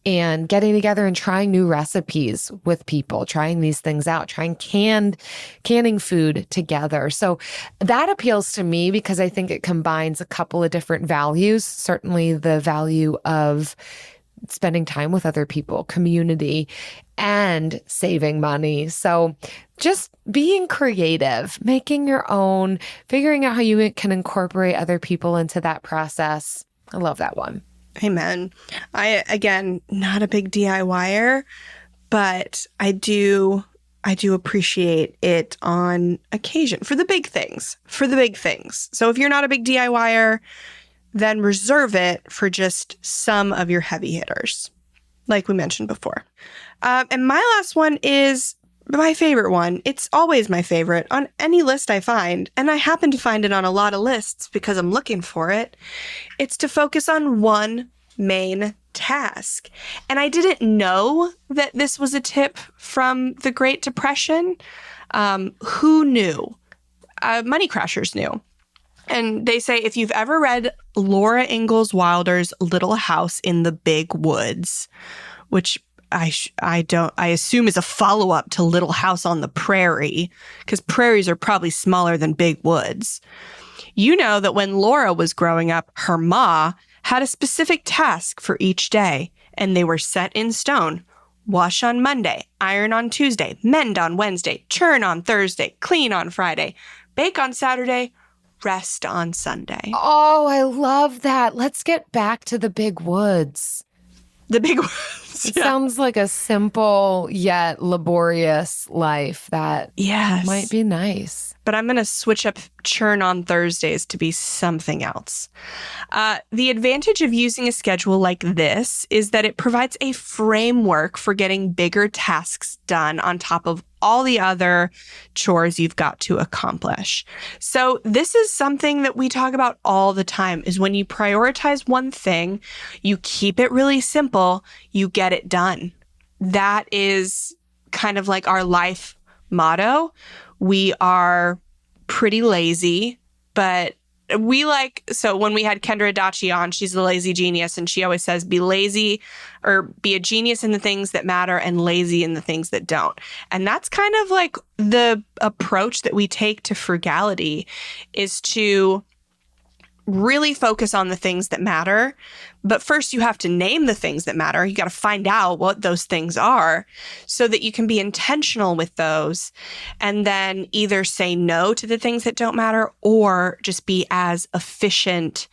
[SPEAKER 6] and getting together and trying new recipes with people, trying these things out, trying canning food together. So that appeals to me because I think it combines a couple of different values. Certainly the value of spending time with other people, community, and saving money. So just being creative, making your own, figuring out how you can incorporate other people into that process. I love that one.
[SPEAKER 4] Amen. I, again, not a big DIYer, but I do appreciate it on occasion for the big things. So if you're not a big DIYer, then reserve it for just some of your heavy hitters. like we mentioned before. And my last one is my favorite one. It's always my favorite on any list I find, and I happen to find it on a lot of lists because I'm looking for it. It's to focus on one main task. And I didn't know that this was a tip from the Great Depression. Who knew? Money Crashers knew. And they say if you've ever read Laura Ingalls Wilder's Little House in the Big Woods, which I assume is a follow-up to Little House on the Prairie, because prairies are probably smaller than big woods. You know that when Laura was growing up, her ma had a specific task for each day, and they were set in stone. Wash on Monday, iron on Tuesday, mend on Wednesday, churn on Thursday, clean on Friday, bake on Saturday, rest on Sunday.
[SPEAKER 6] Oh, I love that. Let's get back to the big woods.
[SPEAKER 4] The big woods.
[SPEAKER 6] It sounds like a simple yet laborious life that might be nice.
[SPEAKER 4] But I'm going to switch up churn on Thursdays to be something else. The advantage of using a schedule like this is that it provides a framework for getting bigger tasks done on top of all the other chores you've got to accomplish. So this is something that we talk about all the time, is when you prioritize one thing, you keep it really simple, you get it done. That is kind of like our life motto. We are pretty lazy, but so when we had Kendra Adachi on, she's a lazy genius, and she always says, be lazy or be a genius in the things that matter and lazy in the things that don't. And that's kind of like the approach that we take to frugality, is to really focus on the things that matter. But first you have to name the things that matter. You got to find out what those things are so that you can be intentional with those, and then either say no to the things that don't matter or just be as efficient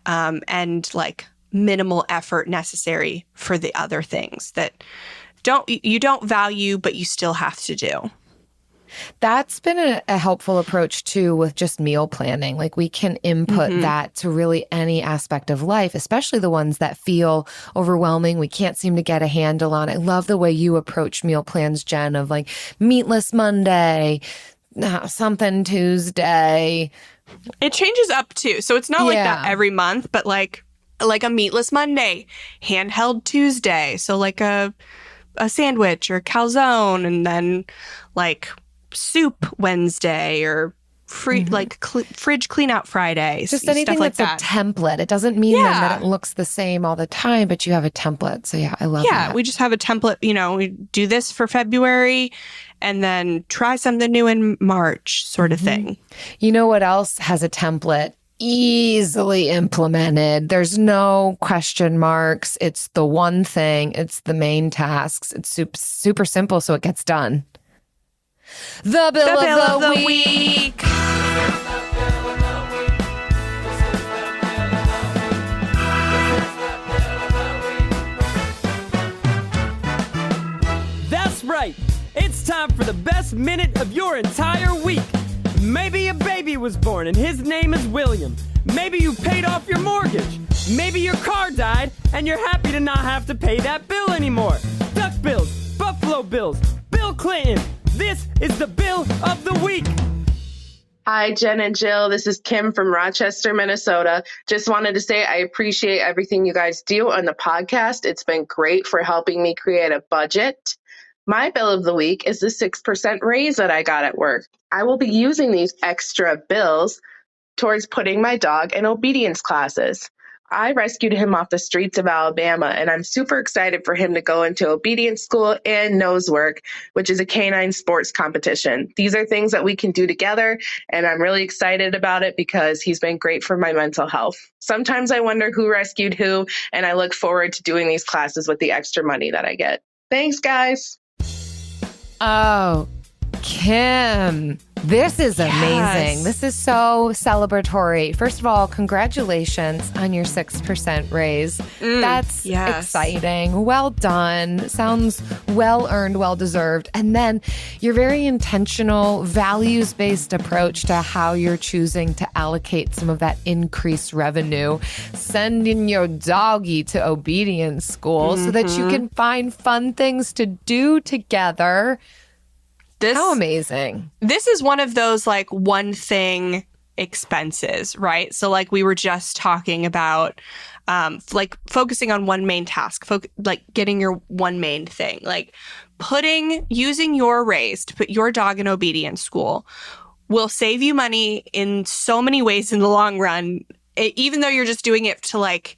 [SPEAKER 4] and like minimal effort necessary for the other things that you don't value, but you still have to do.
[SPEAKER 6] That's been a helpful approach too with just meal planning. Like we can input that to really any aspect of life, especially the ones that feel overwhelming. We can't seem to get a handle on. I love the way you approach meal plans, Jen, of like meatless Monday, something Tuesday.
[SPEAKER 4] It changes up too. So it's not like that every month, but like a meatless Monday, handheld Tuesday. So like a sandwich or calzone, and then like soup Wednesday, or fridge clean out Friday.
[SPEAKER 6] Just anything that's like a template. It doesn't mean then that it looks the same all the time, but you have a template. So I love that.
[SPEAKER 4] Yeah, we just have a template. We do this for February and then try something new in March, sort of thing.
[SPEAKER 6] You know what else has a template? Easily implemented. There's no question marks. It's the one thing. It's the main tasks. It's super simple, so it gets done. The bill of the week.
[SPEAKER 5] That's right. It's time for the best minute of your entire week. Maybe a baby was born and his name is William. Maybe you paid off your mortgage. Maybe your car died and you're happy to not have to pay that bill anymore. Duck bills, Buffalo Bills, Bill Clinton. This is the bill of the week.
[SPEAKER 9] Hi, Jen and Jill. This is Kim from Rochester, Minnesota. Just wanted to say I appreciate everything you guys do on the podcast. It's been great for helping me create a budget. My bill of the week is the 6% raise that I got at work. I will be using these extra bills towards putting my dog in obedience classes. I rescued him off the streets of Alabama, and I'm super excited for him to go into obedience school and nose work, which is a canine sports competition. These are things that we can do together, and I'm really excited about it because he's been great for my mental health. Sometimes I wonder who rescued who, and I look forward to doing these classes with the extra money that I get. Thanks, guys.
[SPEAKER 6] Oh, Kim, This is amazing.
[SPEAKER 4] Yes.
[SPEAKER 6] This is so celebratory. First of all, congratulations on your 6% raise. That's exciting. Well done. Sounds well earned, well deserved. And then your very intentional, values-based approach to how you're choosing to allocate some of that increased revenue. Sending your doggy to obedience school so that you can find fun things to do together. How amazing.
[SPEAKER 4] This is one of those like one thing expenses, right? So like we were just talking about like focusing on one main task, like getting your one main thing, like using your raise to put your dog in obedience school will save you money in so many ways in the long run, even though you're just doing it to like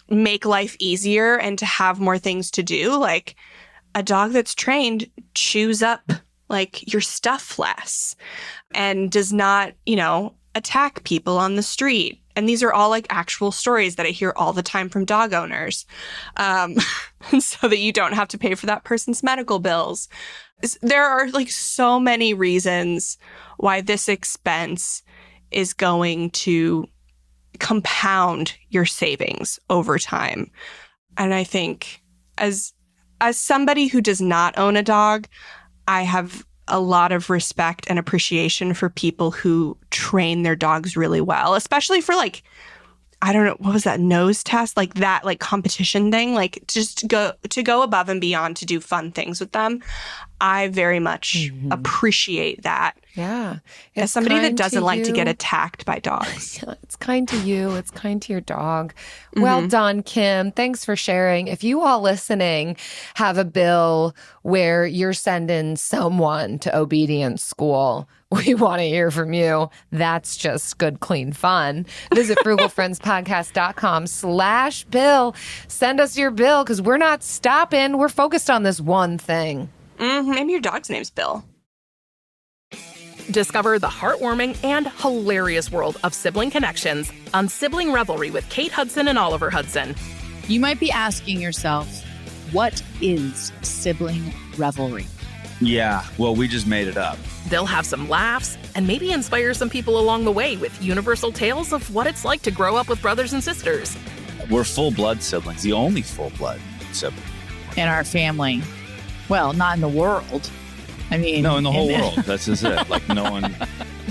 [SPEAKER 4] make life easier and to have more things to do. Like a dog that's trained chews up like your stuff less and does not, attack people on the street. And these are all like actual stories that I hear all the time from dog owners. So that you don't have to pay for that person's medical bills. There are like so many reasons why this expense is going to compound your savings over time. And I think as somebody who does not own a dog, I have a lot of respect and appreciation for people who train their dogs really well, especially for like, I don't know, what was that nose test? Like that, like competition thing, like just to go above and beyond to do fun things with them. I very much appreciate that.
[SPEAKER 6] Yeah.
[SPEAKER 4] As somebody that doesn't like to get attacked by dogs.
[SPEAKER 6] It's kind to you. It's kind to your dog. Well done, Kim. Thanks for sharing. If you all listening have a bill where you're sending someone to obedience school, we want to hear from you. That's just good, clean fun. Visit frugalfriendspodcast.com/bill. Send us your bill because we're not stopping. We're focused on this one thing.
[SPEAKER 4] Maybe your dog's name's Bill.
[SPEAKER 8] Discover the heartwarming and hilarious world of sibling connections on Sibling Revelry with Kate Hudson and Oliver Hudson.
[SPEAKER 1] You might be asking yourself, what is sibling revelry?
[SPEAKER 2] Yeah, well, we just made it up.
[SPEAKER 8] They'll have some laughs and maybe inspire some people along the way with universal tales of what it's like to grow up with brothers and sisters.
[SPEAKER 2] We're full-blood siblings, the only full-blood sibling.
[SPEAKER 1] In our family. Well, not in the world. I mean...
[SPEAKER 2] No, in the whole world. That's just it. Like, no one...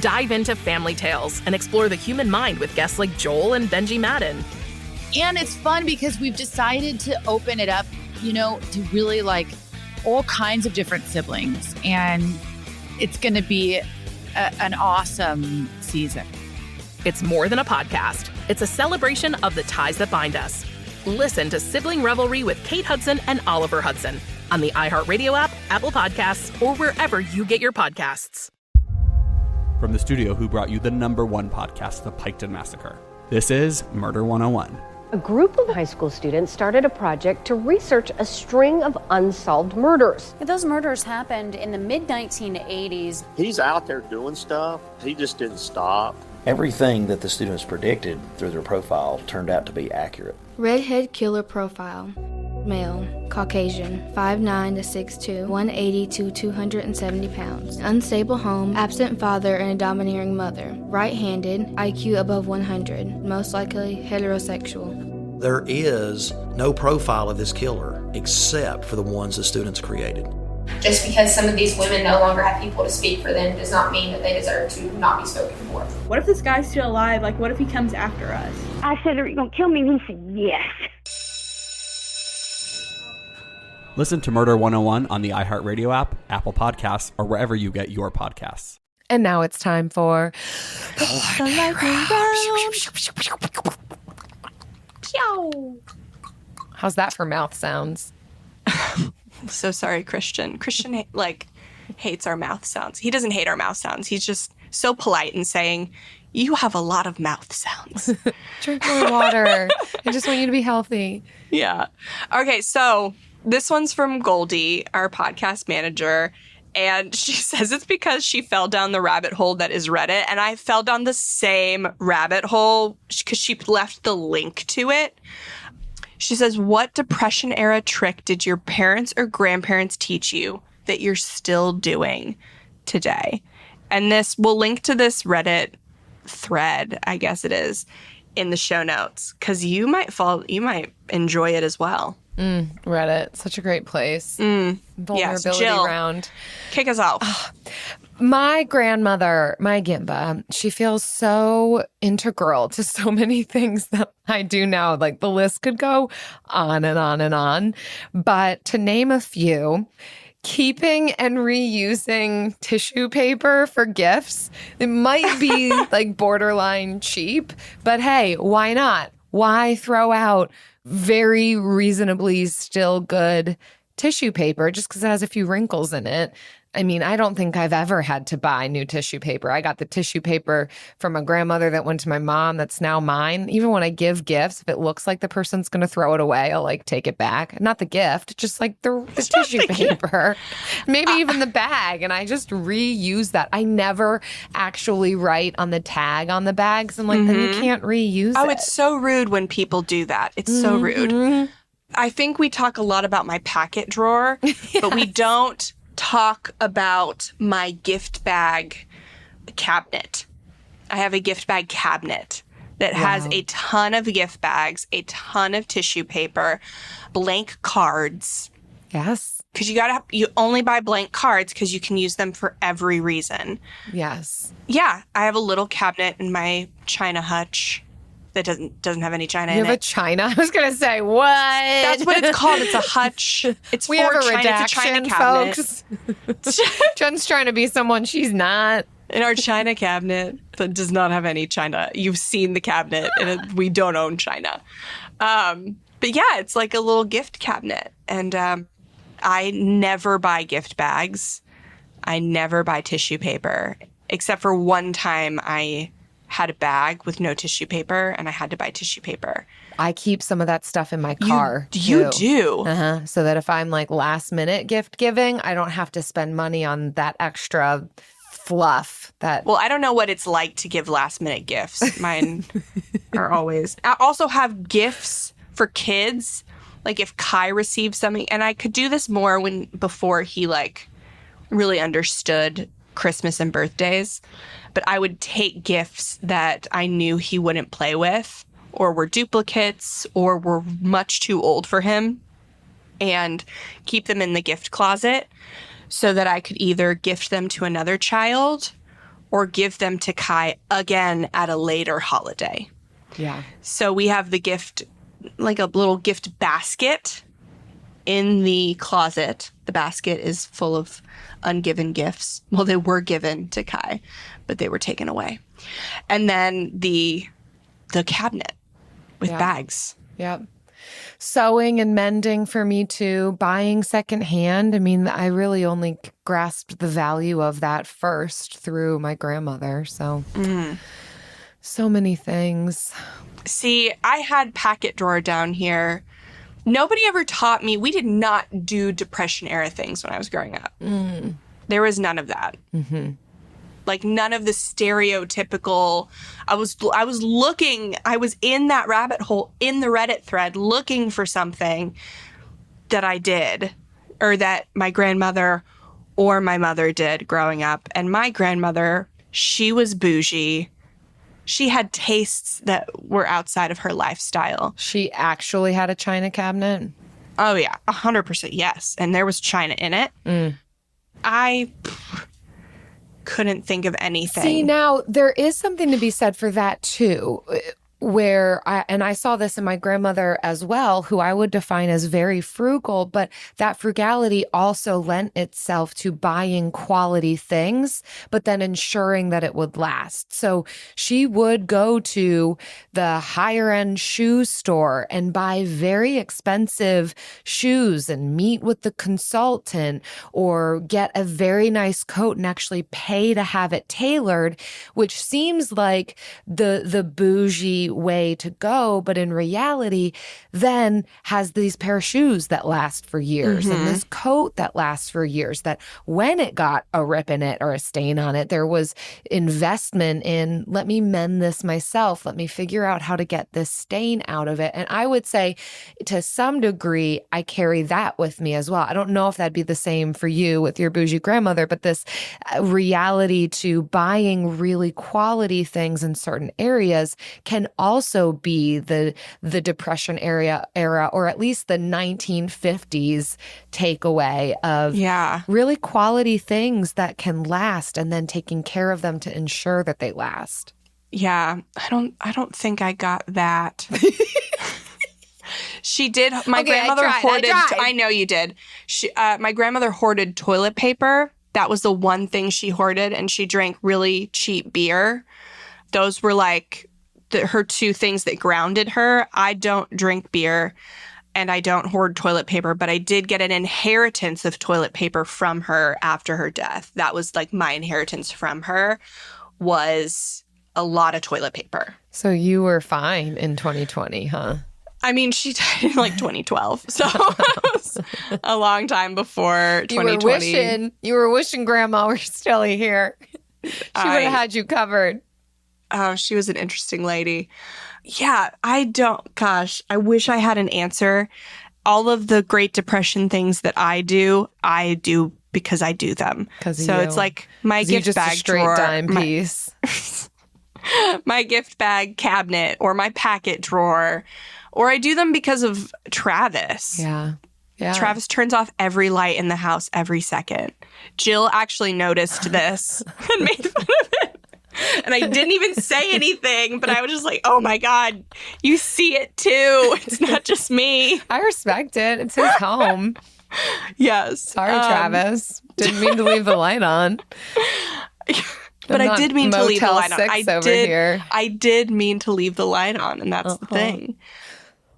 [SPEAKER 8] Dive into family tales and explore the human mind with guests like Joel and Benji Madden.
[SPEAKER 1] And it's fun because we've decided to open it up, to really like all kinds of different siblings. And it's going to be an awesome season.
[SPEAKER 8] It's more than a podcast. It's a celebration of the ties that bind us. Listen to Sibling Revelry with Kate Hudson and Oliver Hudson on the iHeartRadio app, Apple Podcasts, or wherever you get your podcasts.
[SPEAKER 10] From the studio who brought you the #1 podcast, The Piketon Massacre, this is Murder 101.
[SPEAKER 11] A group of high school students started a project to research a string of unsolved murders.
[SPEAKER 12] Those murders happened in the mid-1980s.
[SPEAKER 13] He's out there doing stuff. He just didn't stop.
[SPEAKER 14] Everything that the students predicted through their profile turned out to be accurate.
[SPEAKER 15] Redhead killer profile. Male, Caucasian, 5'9" to 6'2", 180 to 270 pounds. Unstable home, absent father and a domineering mother. Right-handed, IQ above 100, most likely heterosexual.
[SPEAKER 14] There is no profile of this killer except for the ones the students created.
[SPEAKER 16] Just because some of these women no longer have people to speak for them does not mean that they deserve to not be spoken for.
[SPEAKER 17] What if this guy's still alive? Like, what if he comes after us?
[SPEAKER 18] I said, are you going to kill me? And he said, yes.
[SPEAKER 10] Listen to Murder 101 on the iHeartRadio app, Apple Podcasts, or wherever you get your podcasts.
[SPEAKER 6] And now it's time for the lightning round. How's that for mouth sounds?
[SPEAKER 4] So sorry, Christian. Christian hates our mouth sounds. He doesn't hate our mouth sounds. He's just so polite in saying, you have a lot of mouth sounds.
[SPEAKER 6] Drink more water. I just want you to be healthy.
[SPEAKER 4] Yeah. Okay, so this one's from Goldie, our podcast manager. And she says it's because she fell down the rabbit hole that is Reddit. And I fell down the same rabbit hole because she left the link to it. She says, what Depression-era trick did your parents or grandparents teach you that you're still doing today? And we'll link to this Reddit thread, I guess it is, in the show notes, because you might enjoy it as well.
[SPEAKER 6] Reddit, such a great place. Vulnerability
[SPEAKER 4] yes. Jill,
[SPEAKER 6] round.
[SPEAKER 4] Kick us off.
[SPEAKER 6] My grandmother, my Gimba, she feels so integral to so many things that I do now. Like the list could go on and on and on. But to name a few, keeping and reusing tissue paper for gifts. It might be like borderline cheap, but hey, why not? Why throw out very reasonably still good tissue paper just because it has a few wrinkles in it? I mean, I don't think I've ever had to buy new tissue paper. I got the tissue paper from a grandmother that went to my mom that's now mine. Even when I give gifts, if it looks like the person's going to throw it away, I'll like take it back. Not the gift, just like the tissue paper. Maybe even the bag. And I just reuse that. I never actually write on the tag on the bags. I'm like, then you can't reuse it.
[SPEAKER 4] Oh, it's so rude when people do that. It's so rude. I think we talk a lot about my packet drawer, but we don't talk about my gift bag cabinet. I have a gift bag cabinet that has a ton of gift bags, a ton of tissue paper, blank cards.
[SPEAKER 6] Yes.
[SPEAKER 4] Because you only buy blank cards because you can use them for every reason.
[SPEAKER 6] Yes.
[SPEAKER 4] Yeah. I have a little cabinet in my china hutch that doesn't have any china in it.
[SPEAKER 6] You have a china? I was going to say, what?
[SPEAKER 4] That's what it's called. It's a hutch. It's
[SPEAKER 6] we
[SPEAKER 4] for
[SPEAKER 6] have a
[SPEAKER 4] china.
[SPEAKER 6] redaction,
[SPEAKER 4] it's a china cabinet.
[SPEAKER 6] Folks. Jen's trying to be someone she's not.
[SPEAKER 4] In our china cabinet that does not have any china. You've seen the cabinet, and we don't own china. But yeah, it's like a little gift cabinet. And I never buy gift bags. I never buy tissue paper, except for one time I had a bag with no tissue paper and I had to buy tissue paper.
[SPEAKER 6] I keep some of that stuff in my car.
[SPEAKER 4] You do?
[SPEAKER 6] So that if I'm like last minute gift giving, I don't have to spend money on that extra fluff.
[SPEAKER 4] Well, I don't know what it's like to give last minute gifts. Mine are always. I also have gifts for kids. Like if Kai receives something, and I could do this more before he like really understood Christmas and birthdays. But I would take gifts that I knew he wouldn't play with or were duplicates or were much too old for him and keep them in the gift closet so that I could either gift them to another child or give them to Kai again at a later holiday.
[SPEAKER 6] Yeah.
[SPEAKER 4] So we have the gift, like a little gift basket in the closet. The basket is full of ungiven gifts. Well, they were given to Kai, but they were taken away. And then the cabinet with bags.
[SPEAKER 6] Yep. Sewing and mending for me too. Buying secondhand. I mean, I really only grasped the value of that first through my grandmother. So, so many things.
[SPEAKER 4] See, I had packet drawer down here. Nobody ever taught me. We did not do Depression era things when I was growing up. There was none of that. Like none of the stereotypical. I was in that rabbit hole in the Reddit thread looking for something that I did or that my grandmother or my mother did growing up. And my grandmother, she was bougie. She had tastes that were outside of her lifestyle.
[SPEAKER 6] She actually had a china cabinet?
[SPEAKER 4] Oh, yeah. 100% yes. And there was china in it. I couldn't think of anything.
[SPEAKER 6] See, now there is something to be said for that too, where I saw this in my grandmother as well, who I would define as very frugal, but that frugality also lent itself to buying quality things, but then ensuring that it would last. So she would go to the higher end shoe store and buy very expensive shoes and meet with the consultant or get a very nice coat and actually pay to have it tailored, which seems like the bougie way to go, but in reality, then has these pair of shoes that last for years and this coat that lasts for years, that when it got a rip in it or a stain on it, there was investment in, let me mend this myself. Let me figure out how to get this stain out of it. And I would say to some degree, I carry that with me as well. I don't know if that'd be the same for you with your bougie grandmother, but this reality to buying really quality things in certain areas can also be the Depression era, or at least the 1950s takeaway of really quality things that can last, and then taking care of them to ensure that they last.
[SPEAKER 4] Yeah, I don't think I got that. She did. My grandmother hoarded. I know you did. My grandmother hoarded toilet paper. That was the one thing she hoarded, and she drank really cheap beer. Those were like her two things that grounded her. I don't drink beer, and I don't hoard toilet paper, but I did get an inheritance of toilet paper from her after her death. That was like my inheritance from her, was a lot of toilet paper.
[SPEAKER 6] So you were fine in 2020, huh?
[SPEAKER 4] I mean, she died in like 2012, so it was a long time before 2020.
[SPEAKER 6] You were wishing Grandma were still here. She would have had you covered.
[SPEAKER 4] Oh, she was an interesting lady. Yeah, I wish I had an answer. All of the Great Depression things that I do because I do them. So it's like my gift bag drawer.
[SPEAKER 6] Dime piece.
[SPEAKER 4] My gift bag cabinet or my packet drawer. Or I do them because of Travis.
[SPEAKER 6] Yeah.
[SPEAKER 4] Travis turns off every light in the house every second. Jill actually noticed this and made fun of it. And I didn't even say anything, but I was just like, oh my God, you see it too. It's not just me.
[SPEAKER 6] I respect it. It's his home.
[SPEAKER 4] Yes.
[SPEAKER 6] Sorry, Travis. Didn't mean to leave the light on.
[SPEAKER 4] But I did mean to leave the light on.
[SPEAKER 6] I
[SPEAKER 4] did mean to leave the light on, and that's the thing.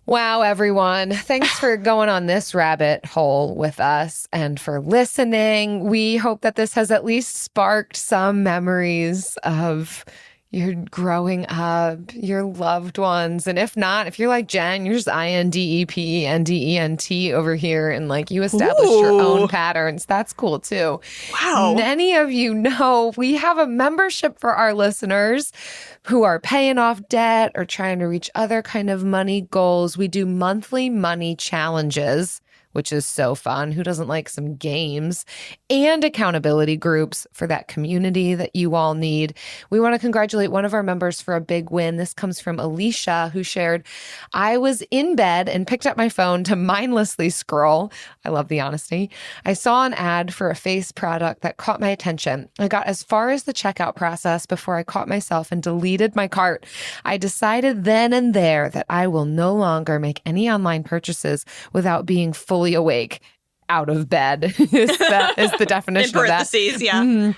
[SPEAKER 6] Wow, everyone. Thanks for going on this rabbit hole with us and for listening. We hope that this has at least sparked some memories of your growing up, your loved ones. And if not, if you're like Jen, you're just INDEPENDENT over here and like you established your own patterns. That's cool too.
[SPEAKER 4] Wow.
[SPEAKER 6] Many of you know we have a membership for our listeners who are paying off debt or trying to reach other kind of money goals. We do monthly money challenges, which is so fun. Who doesn't like some games? And accountability groups for that community that you all need. We want to congratulate one of our members for a big win. This comes from Alicia, who shared, I was in bed and picked up my phone to mindlessly scroll. I love the honesty. I saw an ad for a face product that caught my attention. I got as far as the checkout process before I caught myself and deleted my cart. I decided then and there that I will no longer make any online purchases without being fully awake, out of bed is the definition
[SPEAKER 4] in parentheses,
[SPEAKER 6] of that. Yeah.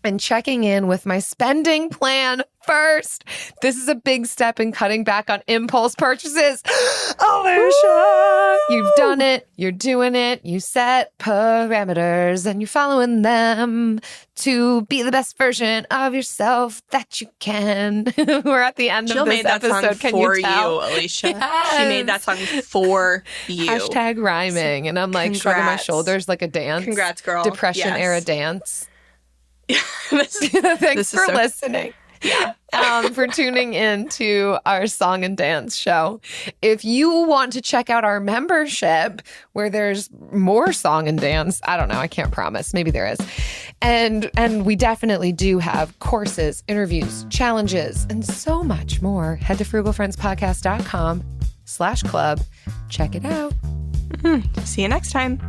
[SPEAKER 6] And checking in with my spending plan first. This is a big step in cutting back on impulse purchases. Alicia, you've done it. You're doing it. You set parameters and you're following them to be the best version of yourself that you can. We're at the end
[SPEAKER 4] Jill
[SPEAKER 6] of this episode.
[SPEAKER 4] Can
[SPEAKER 6] you
[SPEAKER 4] you
[SPEAKER 6] tell?
[SPEAKER 4] Alicia. Yes. She made that song for you.
[SPEAKER 6] Hashtag rhyming. And I'm like shrugging my shoulders like a dance.
[SPEAKER 4] Congrats, girl.
[SPEAKER 6] Depression era dance. Thanks for
[SPEAKER 4] so
[SPEAKER 6] listening.
[SPEAKER 4] Yeah.
[SPEAKER 6] For tuning in to our song and dance show. If you want to check out our membership where there's more song and dance, I don't know, I can't promise. Maybe there is. And we definitely do have courses, interviews, challenges, and so much more. Head to frugalfriendspodcast.com/club. Check it out.
[SPEAKER 4] See you next time.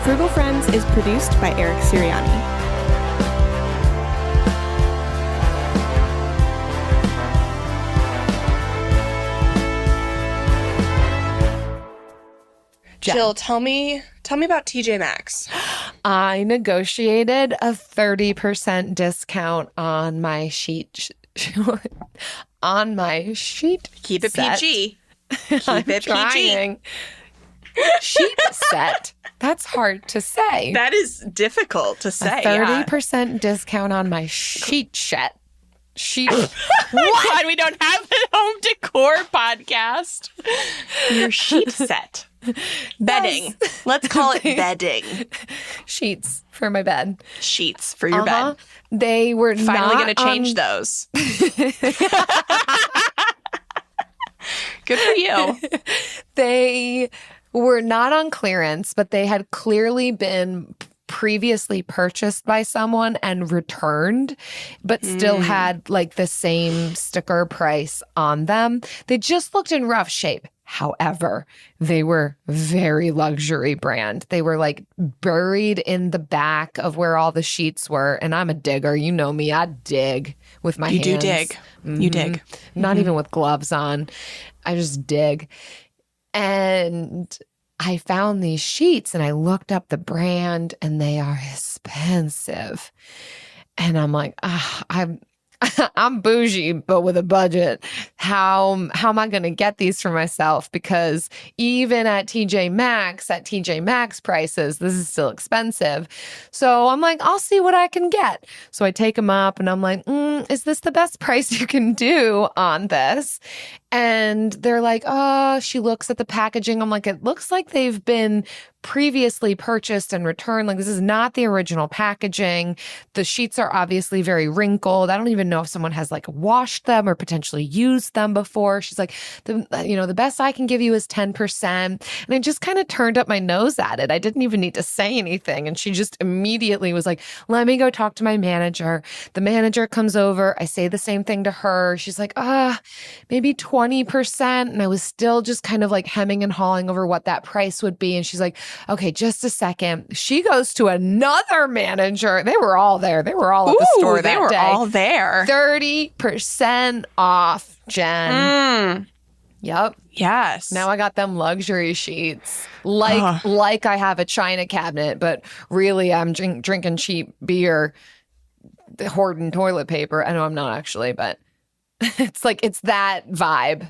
[SPEAKER 4] Frugal Friends is produced by Eric Sirianni. Jill, tell me about TJ Maxx.
[SPEAKER 6] I negotiated a 30% discount on my sheet. On my sheet.
[SPEAKER 4] Keep it
[SPEAKER 6] set.
[SPEAKER 4] PG. Keep it
[SPEAKER 6] trying. PG. Sheet set. That's hard to say.
[SPEAKER 4] That is difficult to say.
[SPEAKER 6] A 30% discount on my sheet set. Sheet.
[SPEAKER 4] What? We don't have a home decor podcast. Your sheet set. Bedding. Yes. Let's call it bedding.
[SPEAKER 6] Sheets for my bed.
[SPEAKER 4] Sheets for your bed.
[SPEAKER 6] They were
[SPEAKER 4] finally going to change those. Good for you.
[SPEAKER 6] They were not on clearance, but they had clearly been previously purchased by someone and returned, but still had like the same sticker price on them. They just looked in rough shape. However, they were very luxury brand. They were like buried in the back of where all the sheets were. And I'm a digger. You know me. I dig with my hands.
[SPEAKER 4] You do dig. Mm-hmm. You dig.
[SPEAKER 6] Not even with gloves on. I just dig. And I found these sheets and I looked up the brand and they are expensive. And I'm like, I'm bougie, but with a budget. How am I going to get these for myself? Because even at TJ Maxx prices, this is still expensive. So I'm like, I'll see what I can get. So I take them up and I'm like, is this the best price you can do on this? And they're like, she looks at the packaging. I'm like, it looks like they've been previously purchased and returned. Like, this is not the original packaging. The sheets are obviously very wrinkled. I don't even know if someone has like washed them or potentially used them before. She's like, the best I can give you is 10%. And I just kind of turned up my nose at it. I didn't even need to say anything. And she just immediately was like, let me go talk to my manager. The manager comes over. I say the same thing to her. She's like, maybe 20%. And I was still just kind of like hemming and hawing over what that price would be. And she's like, okay, just a second. She goes to another manager. They were all there. They were all at the store that day.
[SPEAKER 4] They were all there.
[SPEAKER 6] 30% off, Jen. Yep.
[SPEAKER 4] Yes.
[SPEAKER 6] Now I got them luxury sheets. Like I have a china cabinet, but really I'm drinking cheap beer, hoarding toilet paper. I know I'm not actually, but it's that vibe.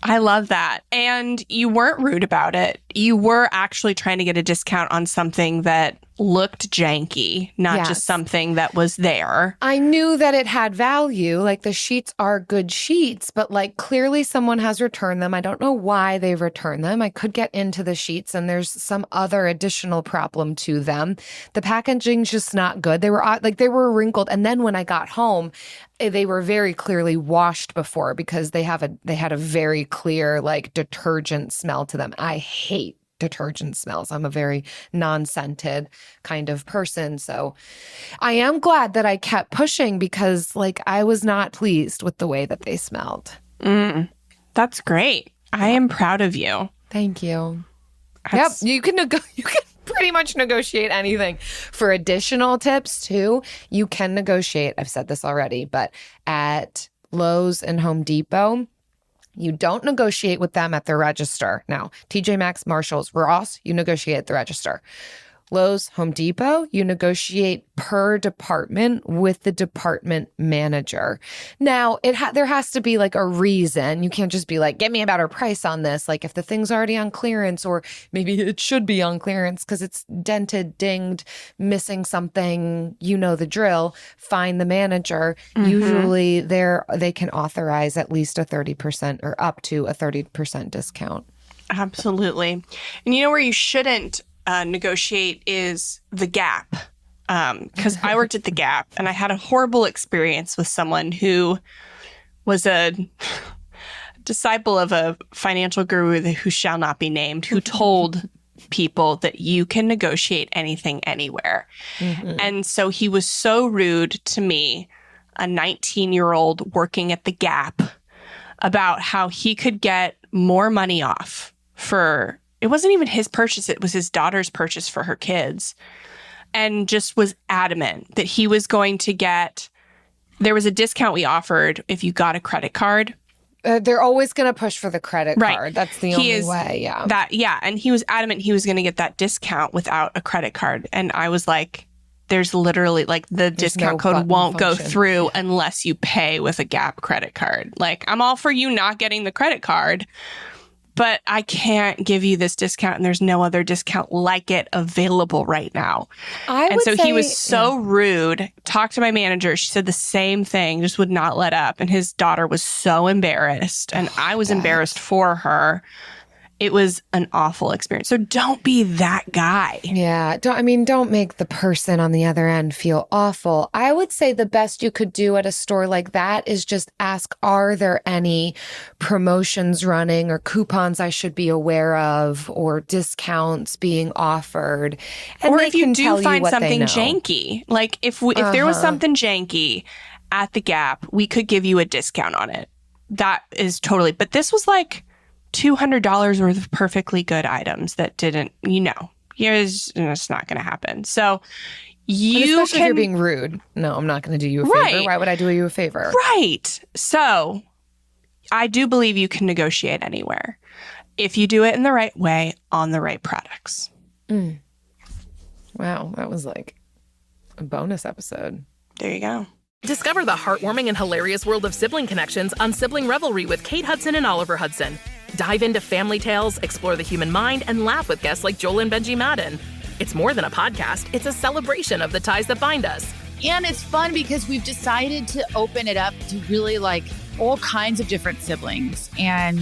[SPEAKER 4] I love that. And you weren't rude about it. You were actually trying to get a discount on something that looked janky, not just something that was there.
[SPEAKER 6] I knew that it had value. Like, the sheets are good sheets, but like clearly someone has returned them. I don't know why they've returned them. I could get into the sheets and there's some other additional problem to them. The packaging's just not good. They were wrinkled. And then when I got home, they were very clearly washed before because they had a very clear like detergent smell to them. I hate detergent smells. I'm a very non-scented kind of person. So I am glad that I kept pushing because like I was not pleased with the way that they smelled.
[SPEAKER 4] That's great. I am proud of you.
[SPEAKER 6] Thank you. Yep. You can pretty much negotiate anything. For additional tips too, you can negotiate. I've said this already, but at Lowe's and Home Depot, you don't negotiate with them at the register. Now, TJ Maxx, Marshalls, Ross, you negotiate at the register. Lowe's, Home Depot, you negotiate per department with the department manager. Now, there has to be like a reason. You can't just be like, get me a better price on this. Like if the thing's already on clearance, or maybe it should be on clearance because it's dented, dinged, missing something, you know the drill, find the manager. Usually they can authorize at least a 30% or up to a 30% discount.
[SPEAKER 4] Absolutely. And you know where you shouldn't negotiate is the Gap. Because I worked at the Gap and I had a horrible experience with someone who was a disciple of a financial guru who shall not be named, who told people that you can negotiate anything anywhere. And so he was so rude to me, a 19-year-old working at the Gap, about how he could get more money off for... It wasn't even his purchase. It was his daughter's purchase for her kids. And just was adamant that he was going to get... There was a discount we offered if you got a credit card.
[SPEAKER 6] They're always going to push for the credit card. That's the only way, yeah.
[SPEAKER 4] And he was adamant he was going to get that discount without a credit card. And I was like, there's literally, like, there's discount code won't go through unless you pay with a Gap credit card. Like, I'm all for you not getting the credit card, but I can't give you this discount and there's no other discount like it available right now. He was so rude. Talked to my manager. She said the same thing, just would not let up. And his daughter was so embarrassed. And I was embarrassed for her. It was an awful experience. So don't be that guy.
[SPEAKER 6] Yeah. Don't make the person on the other end feel awful. I would say the best you could do at a store like that is just ask, are there any promotions running or coupons I should be aware of or discounts being offered? And
[SPEAKER 4] or if you do find something janky, like if there was something janky at the Gap, we could give you a discount on it. That is totally, but this was like $200 worth of perfectly good items that didn't, it's not going to happen. So
[SPEAKER 6] especially if you're being rude. No, I'm not going to do you a favor.
[SPEAKER 4] Right.
[SPEAKER 6] Why would I do you a favor?
[SPEAKER 4] Right. So I do believe you can negotiate anywhere if you do it in the right way on the right products.
[SPEAKER 6] Wow. That was like a bonus episode.
[SPEAKER 4] There you go.
[SPEAKER 8] Discover the heartwarming and hilarious world of sibling connections on Sibling Revelry with Kate Hudson and Oliver Hudson. Dive into family tales, explore the human mind, and laugh with guests like Joel and Benji Madden. It's more than a podcast. It's a celebration of the ties that bind us.
[SPEAKER 1] And it's fun because we've decided to open it up to really like all kinds of different siblings. And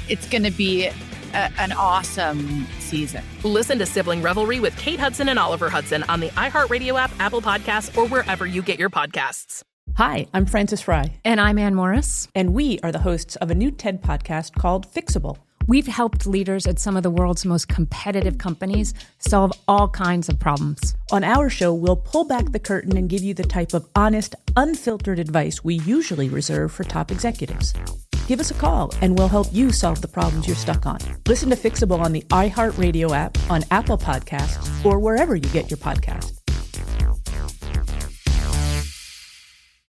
[SPEAKER 1] it's going to be an awesome season.
[SPEAKER 8] Listen to Sibling Revelry with Kate Hudson and Oliver Hudson on the iHeartRadio app, Apple Podcasts, or wherever you get your podcasts.
[SPEAKER 19] Hi, I'm Frances Fry.
[SPEAKER 20] And I'm Ann Morris.
[SPEAKER 19] And we are the hosts of a new TED podcast called Fixable.
[SPEAKER 20] We've helped leaders at some of the world's most competitive companies solve all kinds of problems.
[SPEAKER 19] On our show, we'll pull back the curtain and give you the type of honest, unfiltered advice we usually reserve for top executives. Give us a call and we'll help you solve the problems you're stuck on. Listen to Fixable on the iHeartRadio app, on Apple Podcasts, or wherever you get your podcasts.